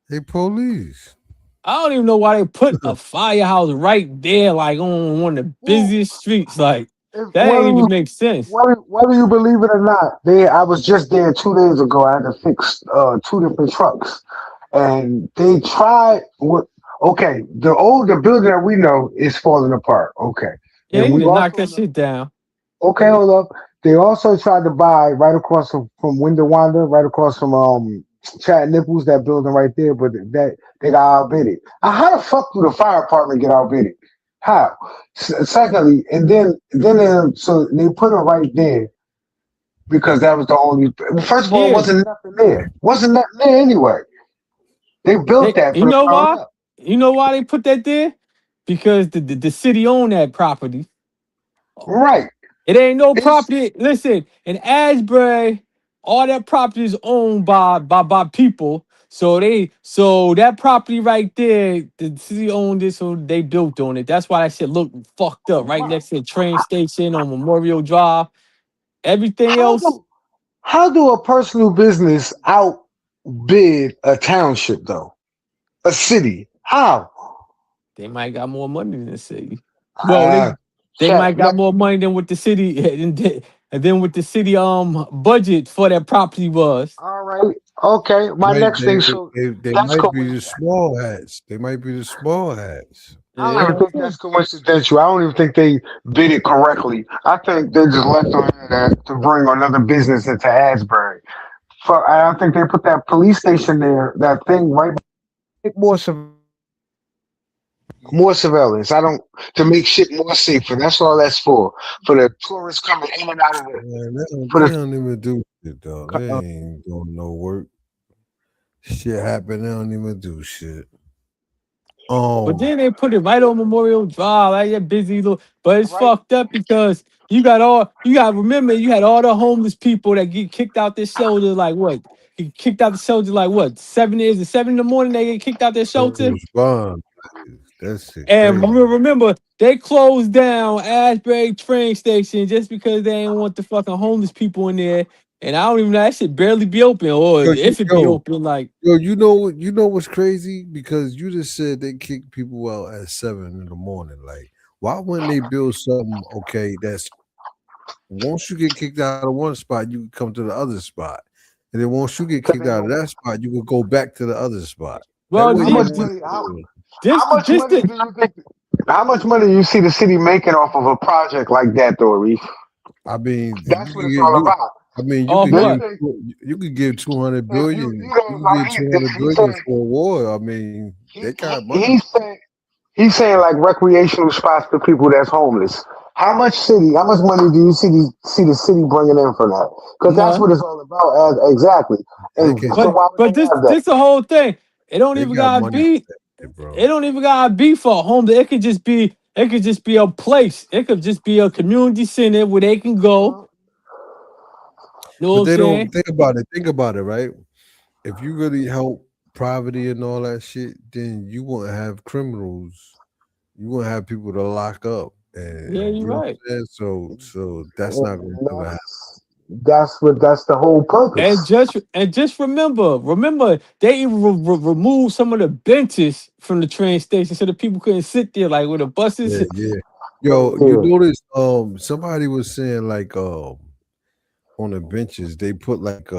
They police.
I don't even know why they put a firehouse right there, like on one of the busiest streets. Like that ain't even make sense.
Whether you believe it or not, I was just there 2 days ago. I had to fix 2 different trucks, and they tried. The building that we know is falling apart. Okay,
Yeah,
and
they knock that shit down.
Okay, hold up. They also tried to buy right across from Windowander, right across from Chad Nichols, that building right there, but that they got outbidded. How the fuck do the fire department get outbidded? How? Secondly, and then so they put it right there because that was the only. First of all, it wasn't nothing there. Wasn't nothing there anyway. They built that.
You know why? You know why they put that there? Because the city owned that property.
Right.
It ain't no property. Listen, in Asbury, all that property is owned by people. So that property right there, the city owned it, so they built on it. That's why that shit look fucked up. Right next to the train station on Memorial Drive. Everything else.
How do a personal business outbid a township though? A city? How?
They might got more money than the city. Well, they might got more money than what the city and then what the city budget for that property was.
All right. Okay. My next thing.
They might be the small hats. They might be the small hats.
I don't even think that's coincidental. I don't even think they bid it correctly. I think they just left on that to bring another business into Asbury. I think they put that police station there, that thing right more. More surveillance. To make shit more safer. That's all that's for. For the tourists coming in and out of it.
Man,
For
they
the
don't even do shit though. They ain't doing no work. Shit happen. They don't even do shit.
But then they put it right on Memorial Drive, like that busy little. But it's fucked up because you got to remember you had all the homeless people that get kicked out their shelter. Like what? Get kicked out the shelter like what? 7 in the morning they get kicked out their shelter.
Respond. That's it.
And remember, they closed down Asbury train station just because they didn't want the fucking homeless people in there. And I don't even know, that shit barely be open, or if it be open, like.
Yo, you know what's crazy? Because you just said they kick people out at 7 in the morning. Like, why wouldn't they build something, okay, that's once you get kicked out of one spot, you can come to the other spot. And then once you get kicked out of that spot, you can go back to the other spot.
Well,
how much money do you see the city making off of a project like that, though, Reef?
I mean,
that's what it's all about.
I mean, you could give 200 billion. You could give 200 billion for a war. I mean, they got money.
He's saying like recreational spots for people that's homeless. How much money do you see the city bringing in for that? Because that's what it's all about. Exactly. And
but this the whole thing. It don't even gotta be. It don't even gotta be for a home. It could just be. It could just be a place. It could just be a community center where they can go.
But they don't think about it, right? If you really help poverty and all that shit, then you won't have criminals. You won't have people to lock up. And,
yeah, you're right.
So that's not going to ever happen.
That's the whole purpose.
And just remember, they even removed some of the benches from the train station so the people couldn't sit there like with the buses.
Yeah. Yo, you notice somebody was saying like on the benches they put like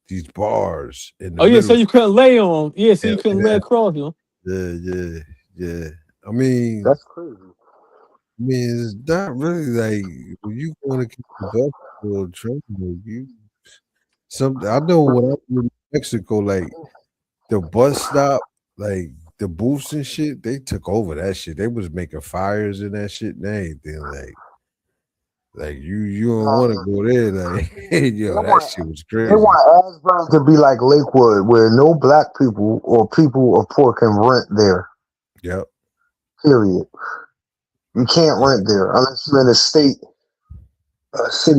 these bars in the middle.
So you couldn't lay on them. Yeah, so you couldn't lay across them.
Yeah. I mean,
that's crazy.
I mean, it's not really like when you want to keep the bus or train, I know when I was in Mexico, like the bus stop, like the booths and shit, they took over that shit. They was making fires and that shit and everything. Like you don't want to go there. Like, yo, that shit was crazy.
They want Asbury to be like Lakewood, where no black people or people of poor can rent there.
Yep.
Period. You can't rent there unless you're in a city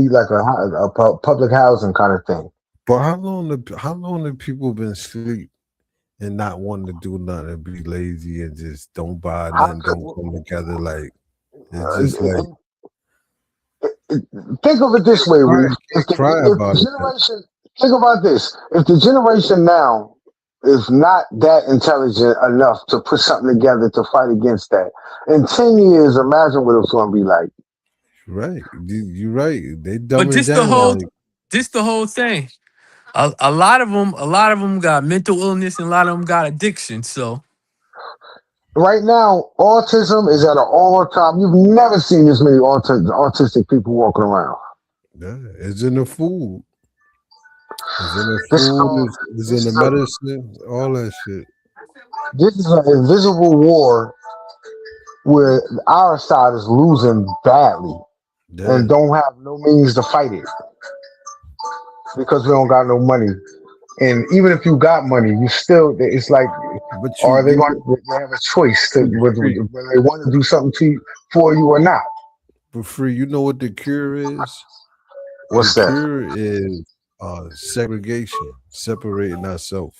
like a public housing kind of thing.
But how long have people been asleep and not wanting to do nothing and be lazy and just don't buy nothing, don't come together? Like it's just like.
Think of it this way, Reed. Think about this. If the generation now is not that intelligent enough to put something together to fight against that, in 10 years, imagine what it's going to be like.
Right. You're right. They dumb
But
it down.
This the whole thing. A lot of them got mental illness and a lot of them got addiction. So
right now, autism is at an all-time. You've never seen this many autistic people walking around.
Yeah, it's in the food. It's in the food. It's in the medicine. All that shit.
This is an invisible war where our side is losing badly and don't have no means to fight it because we don't got no money. And even if you got money, you still, it's like, are they going to have a choice to whether they want to do something for you or not?
For free, you know what the cure is?
What's that?
The cure is segregation, separating ourselves.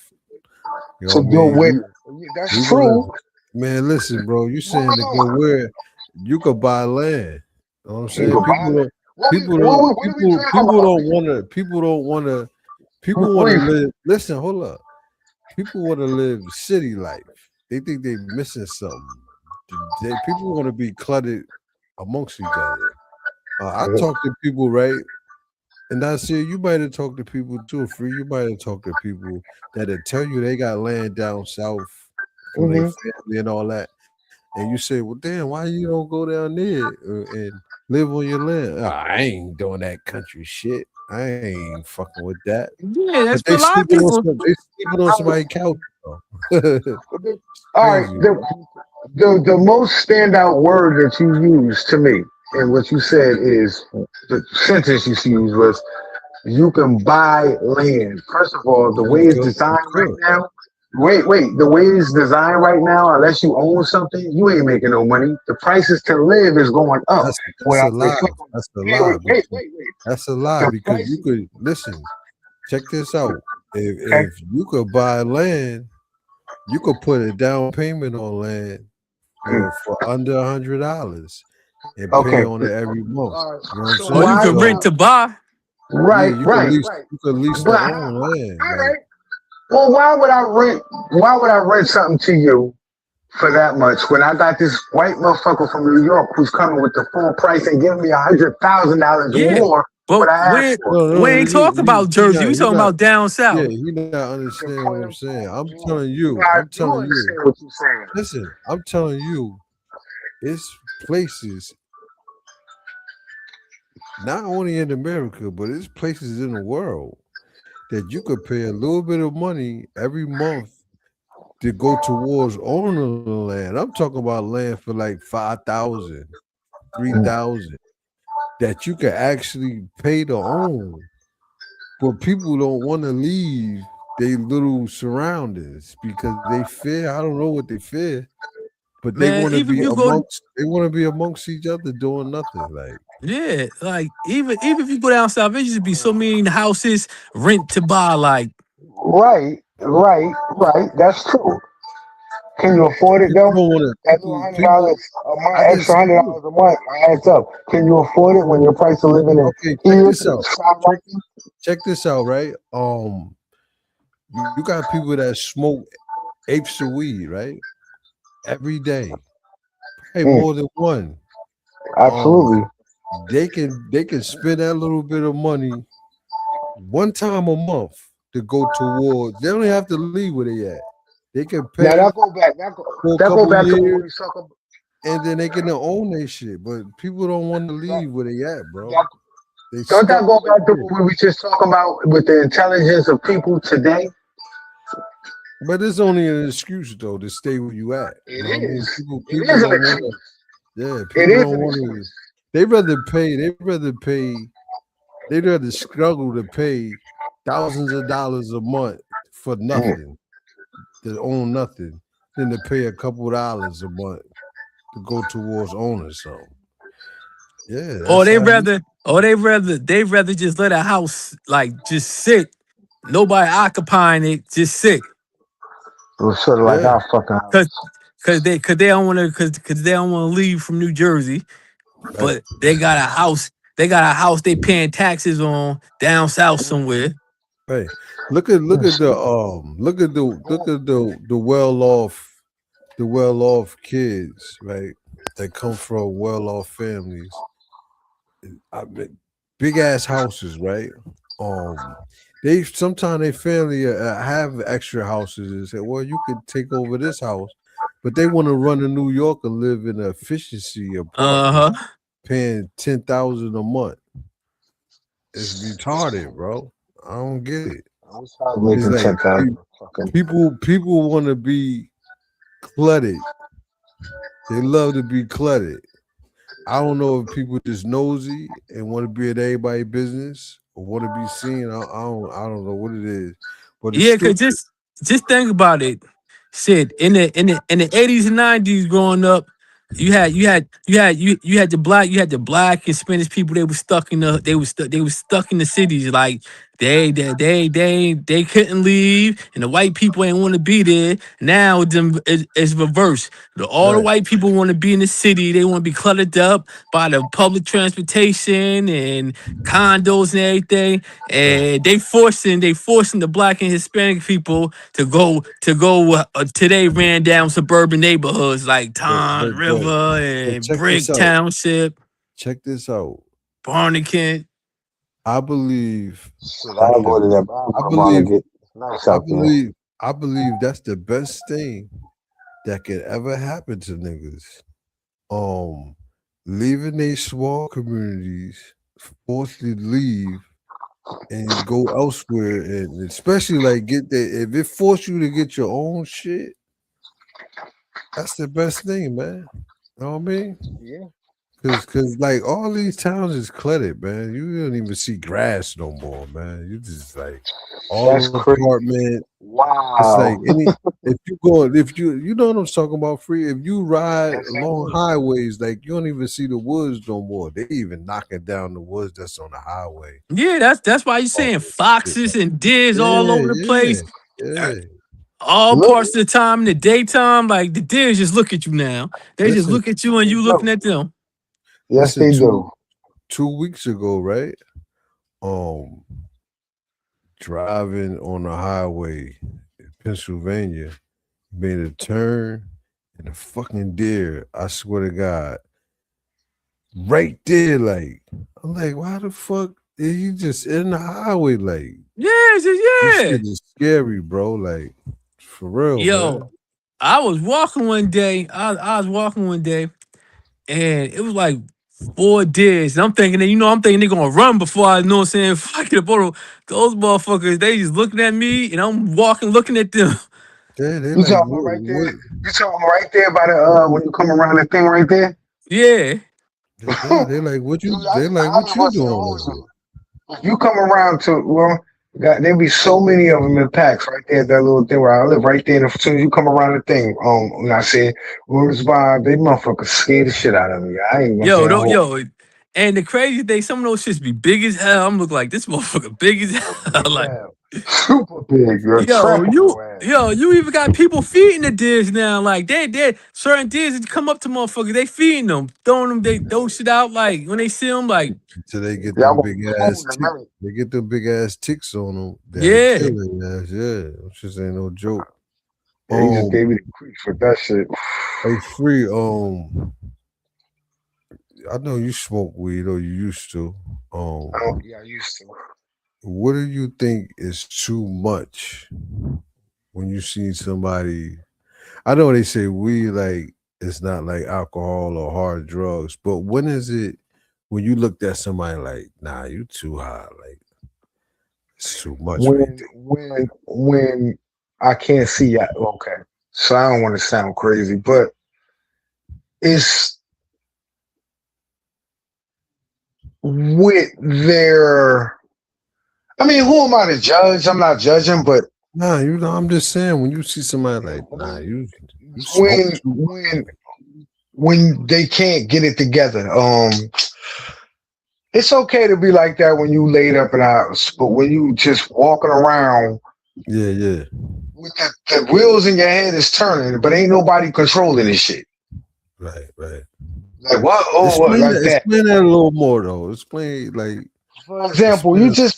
You know what I mean?
That's true.
Man, listen, bro. You saying to go where you could buy land. You know what I'm saying? People want to live. Listen, hold up. People want to live city life. They think they're missing something. People want to be cluttered amongst each other. I talk to people, right? And I say you might have talked to people too, Free. You might have talked to people that'll tell you they got land down south for their family and all that. And you say, well, damn, why you don't go down there and live on your land? I ain't doing that country shit. I ain't fucking with that.
Yeah, that's a lot of people.
They sleeping on somebody's couch.
All right, the most standout word that you used to me and what you said is the sentence you used was you can buy land. First of all, the way it's designed right now, the way it's designed right now, unless you own something, you ain't making no money. The prices to live is going up.
That's a lie. That's a lie. That's a lie because you could listen. Check this out. If you could buy land, you could put a down payment on land for under $100 and pay on it every month. You know what I'm saying?
Or you could rent to buy.
Right,
You could lease the own land.
Right. Well, why would I rent something to you for that much when I got this white motherfucker from New York who's coming with the full price and giving me $100,000 more?
But we ain't talking about Jersey. We talking about down south.
Yeah, you not understand what I'm saying. I'm telling you.
What you're saying.
Listen, I'm telling you, it's places, not only in America, but it's places in the world that you could pay a little bit of money every month to go towards owning the land. I'm talking about land for like $5,000, $3,000 that you can actually pay to own. But people don't want to leave their little surroundings because they fear. I don't know what they fear, but they want to be amongst. They want to be amongst each other doing nothing. Like
like even if you go down south, it used to be so many houses rent to buy. Like
right. That's true. Can you afford it though? That $100 a month, extra $100 a month adds up. Can you afford it when your price of living is
check this out, right? You got people that smoke apes of weed, right? Every day. Hey, more than one.
Absolutely.
They can spend that little bit of money one time a month to go towards. They don't have to leave where they at. They can pay.
Now that go back. That go back to when we talk about.
And then they can own their shit, but people don't want to leave where they at, bro.
Don't that go back to what we just talking about with the intelligence of people today?
But it's only an excuse though to stay where you at.
It is.
People
It is an
don't
excuse.
yeah,
It
people
is
don't
an
want to.
excuse.
They'd rather struggle to pay thousands of dollars a month for nothing, to own nothing, than to pay a couple dollars a month to go towards owning something. Yeah.
or they rather just let a house like just sit, nobody occupying it, just sit.
It was sort of like our fucking house.
Cause they don't want to leave from New Jersey, but they got a house. They got a house they paying taxes on down south somewhere.
Hey, look at the well off kids, right? That come from well off families. I mean, big ass houses, right? They sometimes they family have extra houses and say, well, you could take over this house, but they want to run to New York and live in an efficiency apartment, paying $10,000 a month. It's retarded, bro. I don't get it. It's like people want to be cluttered. They love to be cluttered. I don't know if people just nosy and want to be at everybody's business or want to be seen. I don't know what it is. But
Yeah, cause just think about it. Shit, in the 80s and 90s growing up, you had the black and Spanish people. They were stuck in the cities. Like they couldn't leave, and the white people ain't want to be there. Now it's reverse. All the white people want to be in the city. They want to be cluttered up by the public transportation and condos and everything. And they forcing the black and Hispanic people to go to they ran down suburban neighborhoods like Tom River and Brick Township.
Check this out.
Barnegat.
I believe that's the best thing that could ever happen to niggas. Leaving these small communities, forced to leave and go elsewhere, and especially like if it forced you to get your own shit, That's the best thing, man. You know what I mean?
Yeah.
Cause like all these towns is cluttered, man. You don't even see grass no more, man. You just like all
That's
the
crazy.
apartment.
Wow.
It's like if you know what I'm talking about, free. If you ride along highways, like you don't even see the woods no more. They even knocking down the woods that's on the highway.
Yeah, that's why you're saying foxes and deers all over the place.
Yeah.
All parts of the time in the daytime, like the deers just look at you now. They just look at you and you looking at them.
Yes, they do.
2 weeks ago, right? Driving on the highway in Pennsylvania, made a turn, and a fucking deer, I swear to God, right there, like, I'm like, why the fuck is he just in the highway? Like,
This
shit is scary, bro. Like, for real.
Yo,
man.
I was walking one day. I was walking one day, and it was like 4 deers. And I'm thinking they're gonna run before I know what I'm saying. Fuck it, bro. Those motherfuckers, they just looking at me, and I'm walking, looking at them.
Yeah, they
You
like,
talking about right there? You talking about right there by the when you come around that thing right there?
Yeah.
They like, what you? They like, what you doing?
If you come around to there be so many of them in packs right there at that little thing where I live right there. As soon as you come around the thing, when I said where's Bob, they motherfuckers scared the shit out of me. I ain't gonna
And the crazy thing, some of those shits be big as hell. I'm looking like this motherfucker big as hell. Like
super big.
You even got people feeding the deers now. Like they certain deers that come up to motherfuckers, they feeding them, throwing them, they throw shit out like when they see them, like
So they get them big ass. They get them big ass ticks on them.
Yeah.
Which just ain't no joke.
Yeah, he just gave me the creeps with that shit.
Hey, free. I know you smoke weed, or you used to.
Yeah, I used to.
What do you think is too much when you see somebody? I know they say weed like it's not like alcohol or hard drugs, but when is it when you looked at somebody like, nah, you too high, like it's too much?
When I can't see it, okay. So I don't want to sound crazy, but it's with their. I mean, who am I to judge? I'm not judging, but
nah, I'm just saying when you see somebody like, nah, you
when they can't get it together. It's okay to be like that when you laid up in the house, but when you just walking around,
with
the wheels in your head is turning, but ain't nobody controlling this shit.
Right.
Like what?
Explain
that
a little more though. Explain, like,
for example, you get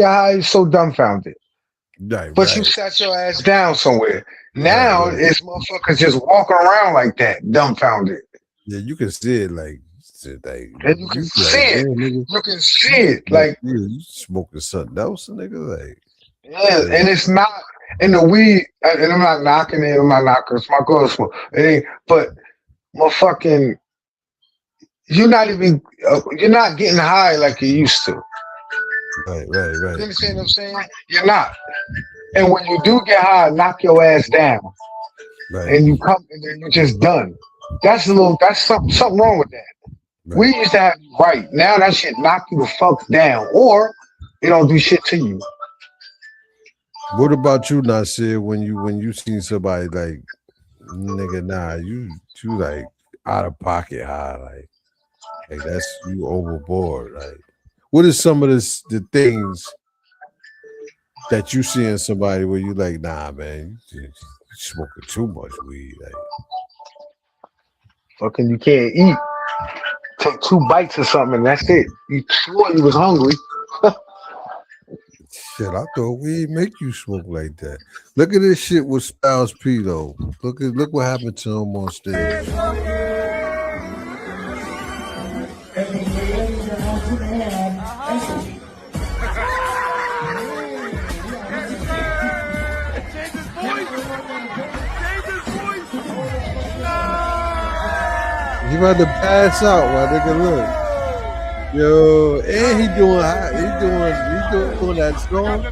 high, you're so dumbfounded. But you sat your ass down somewhere. Now it's motherfuckers just walking around like that, dumbfounded.
Yeah, you can see it like
and you can see it. You can see it. Like
you smoking something else, nigga. Like
and it's not in the weed, and I'm not knocking it, it's my girl smoke. It ain't, but motherfucking you're not getting high like you used to.
Right.
You understand what I'm saying? You're not. And when you do get high, knock your ass down.
Right.
And you come and then you're just done. That's something wrong with that. Right. We used to have right. Now that shit knock you the fuck down. Or it don't do shit to you.
What about you, Nasir, when you seen somebody like, nigga, nah, you like out of pocket high, like that's you overboard. Like, what is some of the things that you see in somebody where you like, nah, man, you smoking too much weed, like
fucking you can't eat. Take 2 bites or something, and that's it. You swore you was hungry.
Shit, I thought weed make you smoke like that. Look at this shit with Styles P though. Look what happened to him on stage. He about to pass out while nigga look. Yo, and he doing that song.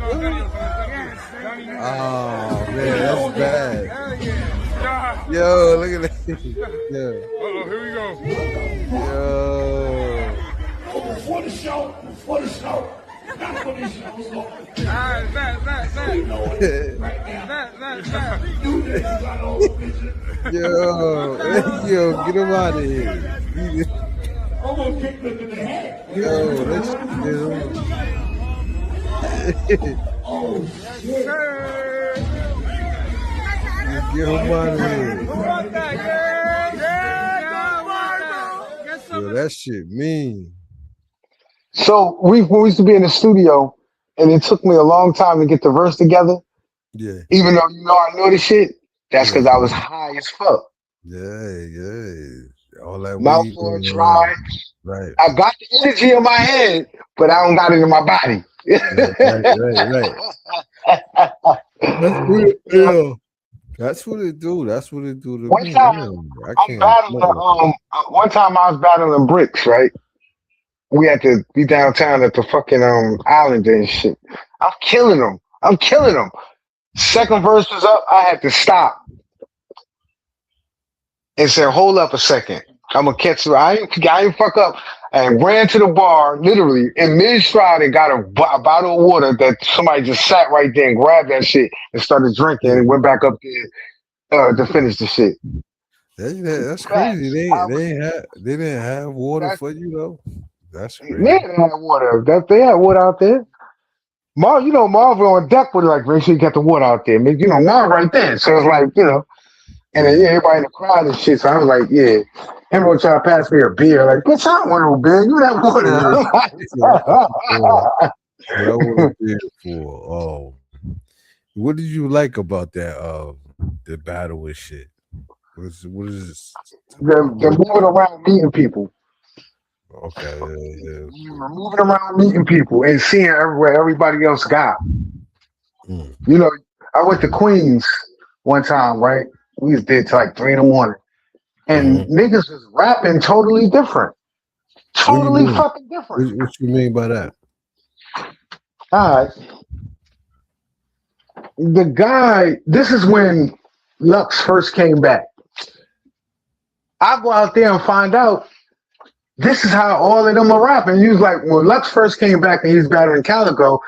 Oh that's bad. Yo, look at that. Yo.
Here we go.
Yo.
For the show. Not for the show. Alright, back.
Yo, get him out of here.
Almost kicked him in the head.
Yo, let's get him.
Oh, shit.
Get him out of here. Yo, that shit mean.
So when we used to be in the studio, and it took me a long time to get the verse together.
Yeah.
Even though I know the shit, that's because I was high as fuck.
Yeah. All that
Mouth
weed
on
going
dry.
around. Right.
I got the energy in my head, but I don't got it in my body.
Right. That's what it do. That's what it do to
One
me.
time,
I
one time I was battling bricks, right? We had to be downtown at the fucking island and shit. I'm killing them. Second verse was up. I had to stop and said, "Hold up a second. I'm gonna catch you. I ain't fuck up." And ran to the bar, literally in mid stride, and got a bottle of water that somebody just sat right there and grabbed that shit and started drinking and went back up there to finish the shit.
That's crazy. They didn't have water for you though. That's crazy.
Man, they had water. They had water out there. Marvin on deck was like, make sure you got the water out there. Marv right there. So it's like, and then everybody in the crowd and shit. So I was like, yeah. Everyone trying to pass me a beer. Like, bitch, I don't want no beer. You have water.
What was there for? What did you like about that? The battle with shit. What is this?
They're moving around meeting people.
Okay, yeah.
Moving around meeting people and seeing everywhere everybody else got. I went to Queens one time, right? We was there till like 3 a.m. And niggas was rapping totally different. Totally fucking different.
What you mean by that?
All right. The guy, this is when Lux first came back. I go out there and find out this is how all of them are rapping. He was like, when Lux first came back and he was battling Calico,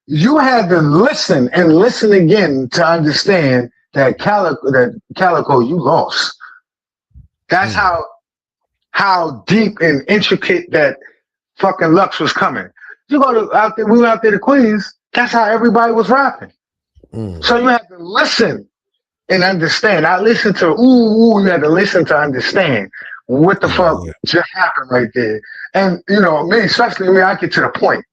you had to listen and listen again to understand that Calico, you lost. That's how deep and intricate that fucking Lux was coming. We went out there to Queens, that's how everybody was rapping. So you have to listen and understand. I listened to you had to listen to understand what the fuck just happened right there. And me, especially me, I get to the point.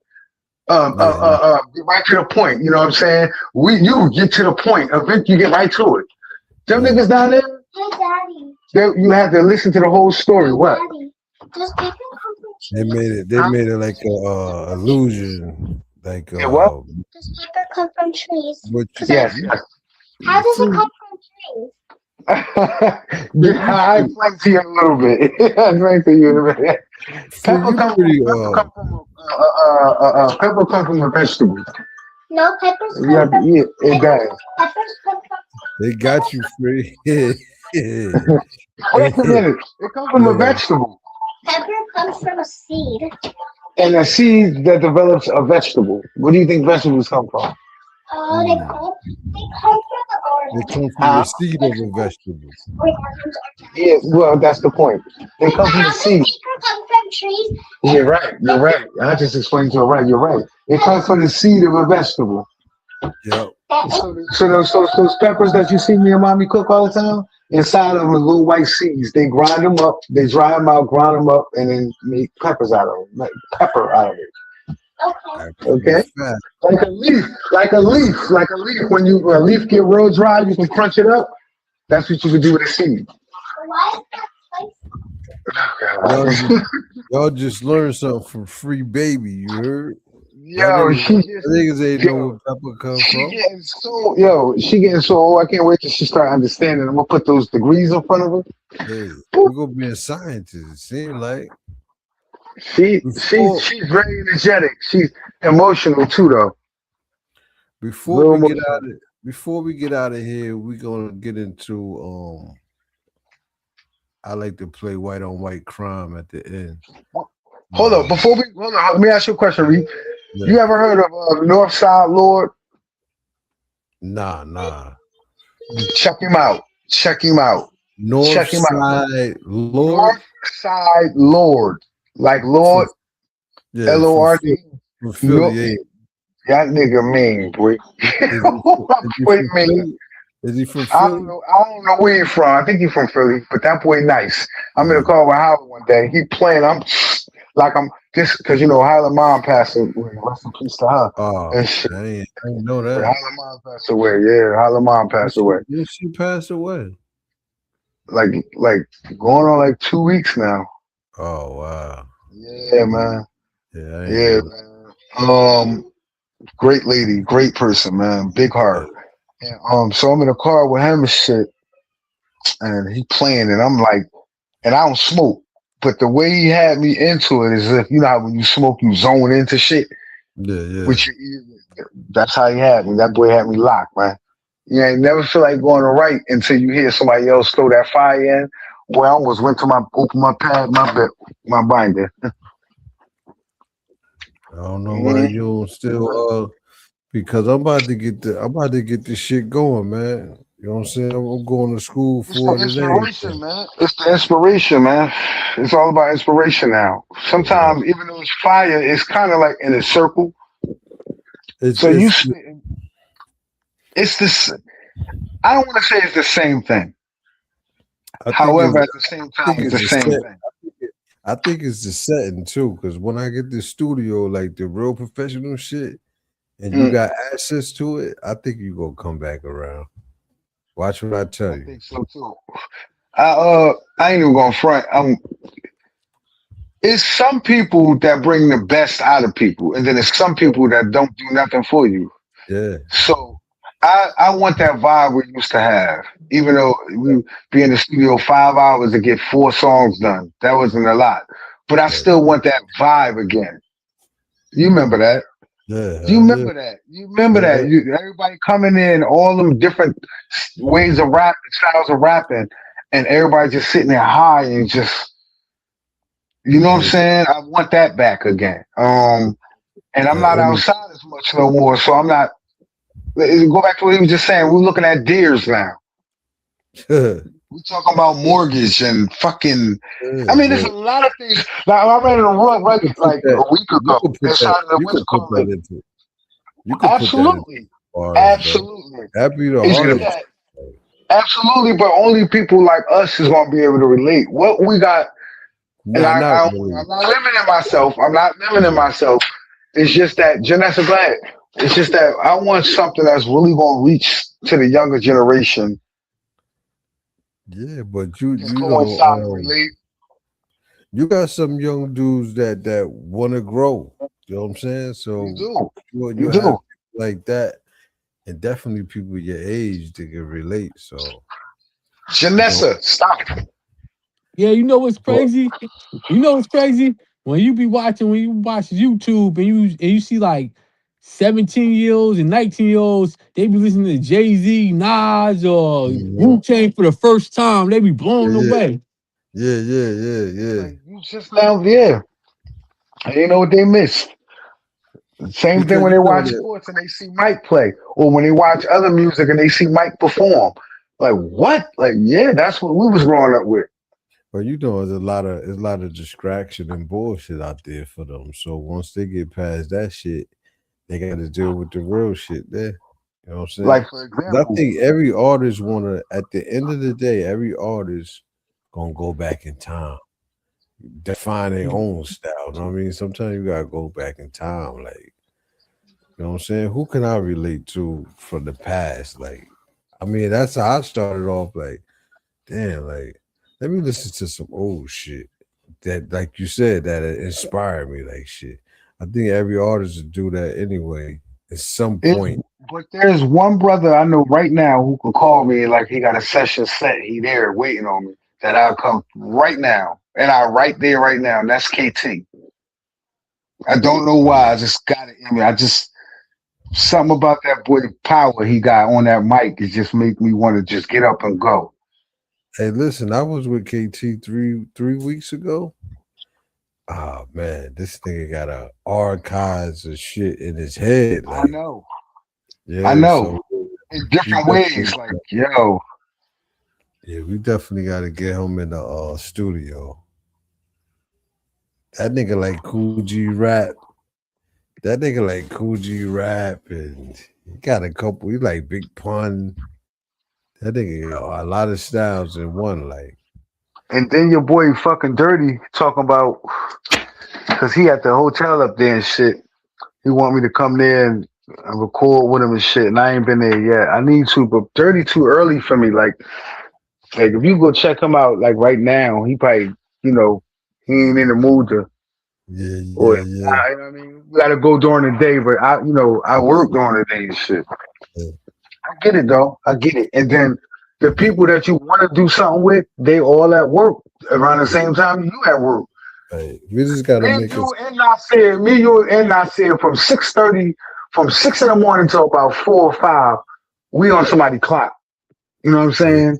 Get right to the point. You know what I'm saying? You get to the point. Eventually you get right to it. Them niggas down there,
Hey, Daddy.
you had to listen to the whole story. What?
Daddy, does paper come from
They
trees?
made it like a illusion. Like
what?
Does paper come from trees?
Yes.
How does it come from trees?
I explain to you in a little bit. Pepper come from a vegetable.
No, peppers come
Yeah,
from
it does.
peppers come from
They got you free.
Wait a minute. It comes from a vegetable.
pepper comes from a seed.
And a seed that develops a vegetable. What do you think vegetables come from?
They come from the
They
garden.
come from the seed of a vegetable.
Yeah, well, that's the point. They come from
How
the
does
seed.
paper come from trees?
You're right. You're right. I just explained to you right. You're right. It comes from the seed of a vegetable.
Yep.
So those peppers that you see me and mommy cook all the time, inside of them are little white seeds. They grind them up, they dry them out, grind them up, and then make peppers out of them. Make pepper out of it. Okay. Like a leaf. When a leaf get real dry, you can crunch it up. That's what you can do with a seed.
Why is that
Y'all just learned something from Free Baby. You heard?
Yo,
niggas ain't know where pepper come from.
She getting so old. I can't wait till she start understanding. I'm gonna put those degrees in front of her.
Hey, we're gonna be a scientist. It seems like
she's very energetic. She's emotional too, though.
Before we get before we get out of here, we're gonna get into I like to play white on white crime at the end.
Hold up, before we hold on, let me ask you a question, Reed.
Yeah.
You ever heard of Northside Lord?
Nah.
Check him out. Check him out. Check him out.
Northside Lord.
Northside Lord, like Lord.
Yeah,
Lord.
from Philly. Yeah.
That nigga mean, boy. Boy mean.
Is he from
I
Philly?
don't know where he's from. I think he's from Philly, but that boy nice. I'm in the car with Howard one day. He playing. I'm just because Howard's mom passed away. Rest in peace to her.
Oh,
and shit.
I didn't know that.
Howard's mom passed away. Yeah, Howard's mom passed away.
When she passed away?
Like going on like 2 weeks now.
Oh wow.
Yeah, man.
Yeah,
man. Great lady, great person, man. Big heart. And so I'm in the car with him and shit, and he playing, and I'm like, and I don't smoke, but the way he had me into it is if how when you smoke, you zone into shit.
Yeah.
Which that's how he had me. That boy had me locked, man. You ain't never feel like going to right until you hear somebody else throw that fire in. Boy, I almost went to open my pad, my binder.
I don't know why you don't still because I'm about to get this shit going, man. You know what I'm saying? I'm going to school for
It's
it
the
today.
inspiration, man. It's the inspiration, man. It's all about inspiration now. Sometimes, even though it's fire, it's kind of like in a circle. It's this. I don't want to say it's the same thing. However, at the same time, it's the same thing.
I think it's the setting too, because when I get this studio, like the real professional shit, and you got access to it, I think you gonna come back around. Watch what I tell you.
I think so too. I ain't even gonna front. It's some people that bring the best out of people, and then it's some people that don't do nothing for you.
Yeah.
So I want that vibe we used to have. Even though we be in the studio 5 hours to get 4 songs done, that wasn't a lot. But I still want that vibe again. You remember that?
Yeah.
You remember that? You remember that? Everybody coming in, all them different ways of rapping, styles of rapping, and everybody just sitting there high and just, you know what I'm saying? I want that back again. And I'm not outside as much no more, so I'm not. Go back to what he was just saying. We're looking at deers now. We're talking about mortgage and fucking. I mean, there's a lot of things. Like I read in a rug like a week ago. Absolutely.
That'd be the hardest.
Absolutely, but only people like us is gonna be able to relate. What we got, and I'm not limiting myself. I'm not limiting myself. It's just that Janessa Glad. It's just that I want something that's really gonna reach to the younger generation.
Yeah, but you got some young dudes that want to grow. You know what I'm saying? So you have people like that, and definitely people your age that can relate. So
Janessa, stop.
Yeah, you know what's crazy? When you watch YouTube and you see like 17-year-olds and 19-year-olds, they be listening to Jay-Z, Nas, or Wu-Tang for the first time. They be blown away.
Yeah.
You just now, and you know what they missed? Same thing when they watch sports and they see Mike play, or when they watch other music and they see Mike perform. Like what? Like that's what we was growing up with.
Well, there's a lot of distraction and bullshit out there for them. So once they get past that shit, they got to deal with the real shit there. You know what I'm saying?
Like, for example,
I think every artist at the end of the day, every artist gonna go back in time, define their own style. You know what I mean? Sometimes you gotta go back in time. Like, you know what I'm saying? Who can I relate to from the past? Like, I mean, that's how I started off. Like, damn, like, let me listen to some old shit that, like you said, that inspired me. Like, shit. I think every artist would do that anyway at some point.
But there's one brother I know right now who can call me like he got a session set. He there waiting on me that I'll come right now. And I'm right there right now. And that's KT. I don't know why. I just got it in me. Something about that boy power he got on that mic is just make me want to just get up and go.
Hey, listen, I was with KT three weeks ago. Oh man, this nigga got a archives of shit in his head.
I
Like,
know.
yeah,
I know.
so
In
we
different
definitely,
ways. Like, yo.
yeah, we definitely got to get him in the studio. That nigga like Cool G rap. That nigga like Cool G rap, and he got a couple. He like Big Pun. That nigga got a lot of styles in one. Like,
And then your boy fucking Dirty talking about, because he at the hotel up there and shit. He want me to come there and record with him and shit. And I ain't been there yet. I need to, but Dirty too early for me. Like if you go check him out, like right now, he probably, he ain't in the mood to.
yeah.
You know what I mean? We gotta go during the day, but I work during the day and shit.
Yeah.
I get it though. I get it. And then the people that you want to do something with, they all at work around the same time you at work.
Hey, we just gotta
Me,
make it.
you, and Nasir from 6:30, from 6 in the morning till about 4 or 5, we on somebody clock. You know what I'm saying?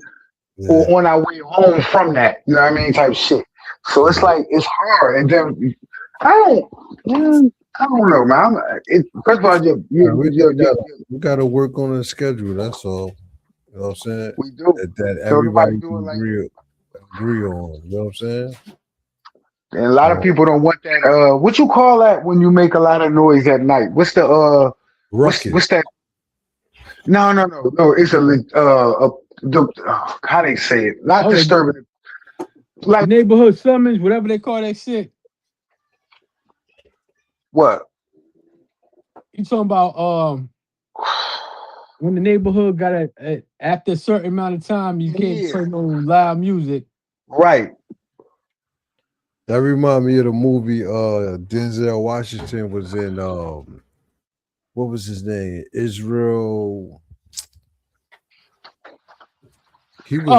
Yeah.
Or on our way home from that. You know what I mean? Type shit. So it's like it's hard. And then I don't know, man. First of all,
We gotta work on the schedule. That's all. You know what I'm saying?
We do.
That
So
everybody
everybody do it like
agree on. You know what I'm saying?
And a lot of people don't want that. What you call that when you make a lot of noise at night? What's the
ruckus?
What's that? No. It's how they say it? Not disturbing.
Like neighborhood summons, whatever they call that shit.
What?
You talking about when the neighborhood got after a certain amount of time you can't play no loud music.
Right.
That remind me of the movie Denzel Washington was in what was his name? Israel. He was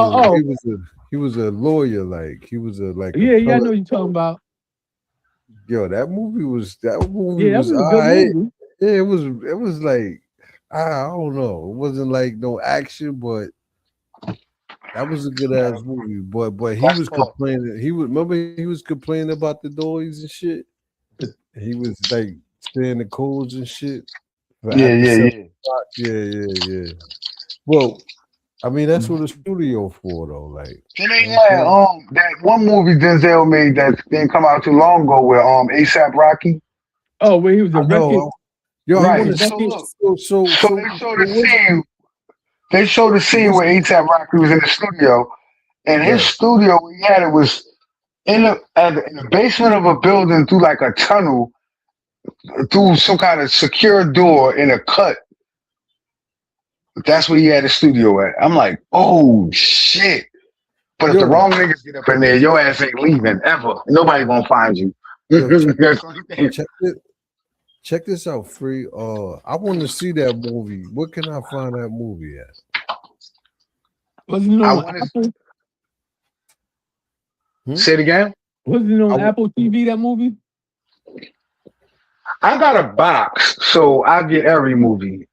a lawyer, like he was
I know you're talking about.
Yo, that movie was
that was
was
a good movie.
Yeah, it was like I don't know. It wasn't like no action, but that was a good ass movie. But he was complaining. He was complaining about the noise and shit. He was like saying the codes and shit.
Yeah.
Well, I mean that's what the studio for though. Like
that one movie Denzel made that didn't come out too long ago with ASAP Rocky.
Oh, where he was arrested.
Yo,
right. So they showed the scene where ASAP Rocky was in the studio, and his studio he had it was in the basement of a building through like a tunnel, through some kind of secure door in a cut. That's where he had a studio at. I'm like, oh shit. But if the wrong niggas get up in there, your ass ain't leaving ever. Nobody gonna find you.
Check this out, Free. I want to see that movie. Where can I find that movie at?
Was it on Apple?
Say it again.
Was it on Apple TV, that movie?
I got a box, so I get every movie.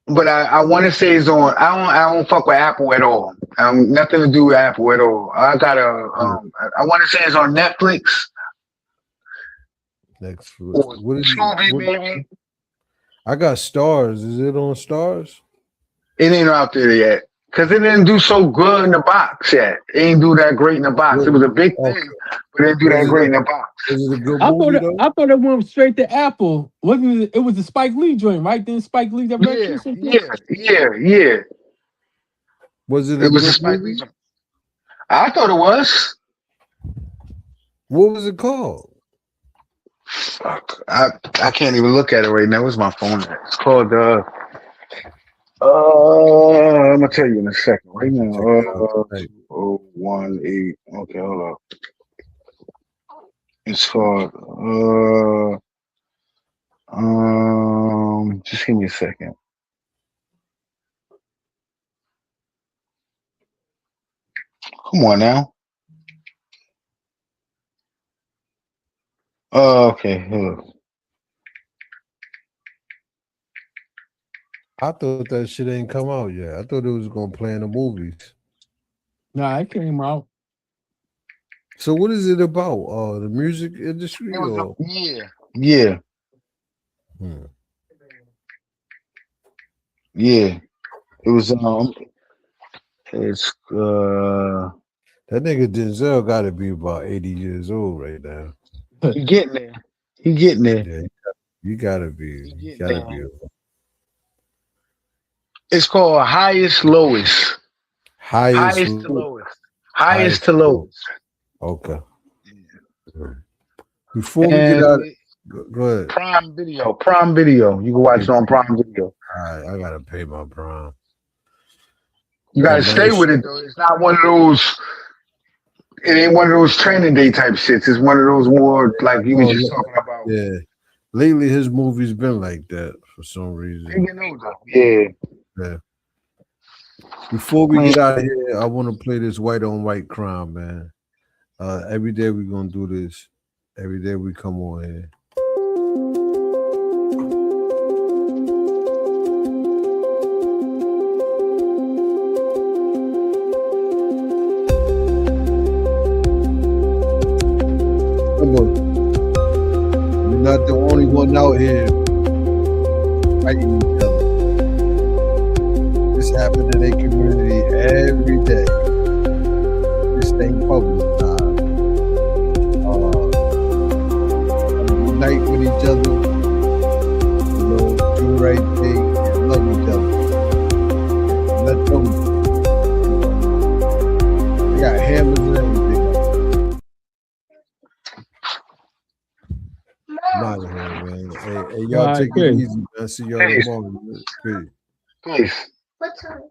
But I want to say it's on. I don't fuck with Apple at all. Nothing to do with Apple at all. I got I want to say it's on Netflix.
What is it? I got Stars. Is it on Stars?
It ain't out there yet because it didn't do so good in the box yet. It ain't do that great in the box. It was a big thing, but it didn't do that great in the box.
Is it a good
I
movie?
I thought it went straight to Apple. Wasn't it? It was the Spike Lee joint, right? Then Spike Lee that
Yeah.
Was it?
It was a Spike Lee joint. I thought it was.
What was it called?
Fuck, I can't even look at it right now. Where's my phone at? It's called I'm gonna tell you in a second. Right now, 2018. Okay, hold up. It's called just give me a second. Come on now. Okay, hold up.
I thought that shit ain't come out yet. I thought it was gonna play in the movies.
Nah, it came out.
So what is it about? The music industry? Or?
Yeah. Yeah. It was it's
that nigga Denzel got to be about 80 years old right now.
He getting there. He getting there.
Yeah, you gotta be. You gotta be.
It's called Highest Lowest.
Highest
to lowest. Highest to lowest.
Okay. Before we get out, go ahead.
Prime Video. You can watch it on Prime Video.
All right, I gotta pay my Prime.
You gotta stay with it though. It's not one of those. It ain't one of those training day type shits. It's one of those more like you were just talking about.
Yeah. Lately, his movies been like that for some reason.
Yeah.
Yeah. Before we get out of here, I want to play this white on white crime, man. Every day we're gonna do this. Every day we come on here. Come on. We're not the only one out here fighting each other. This happens in their community every day. This thing publicized. Unite with each other, you know, do the right thing and love each other. Let them, they got hammers and everything. I'm out of here, man. Hey, y'all take it easy, man. See y'all tomorrow. Peace.
Peace.
What time?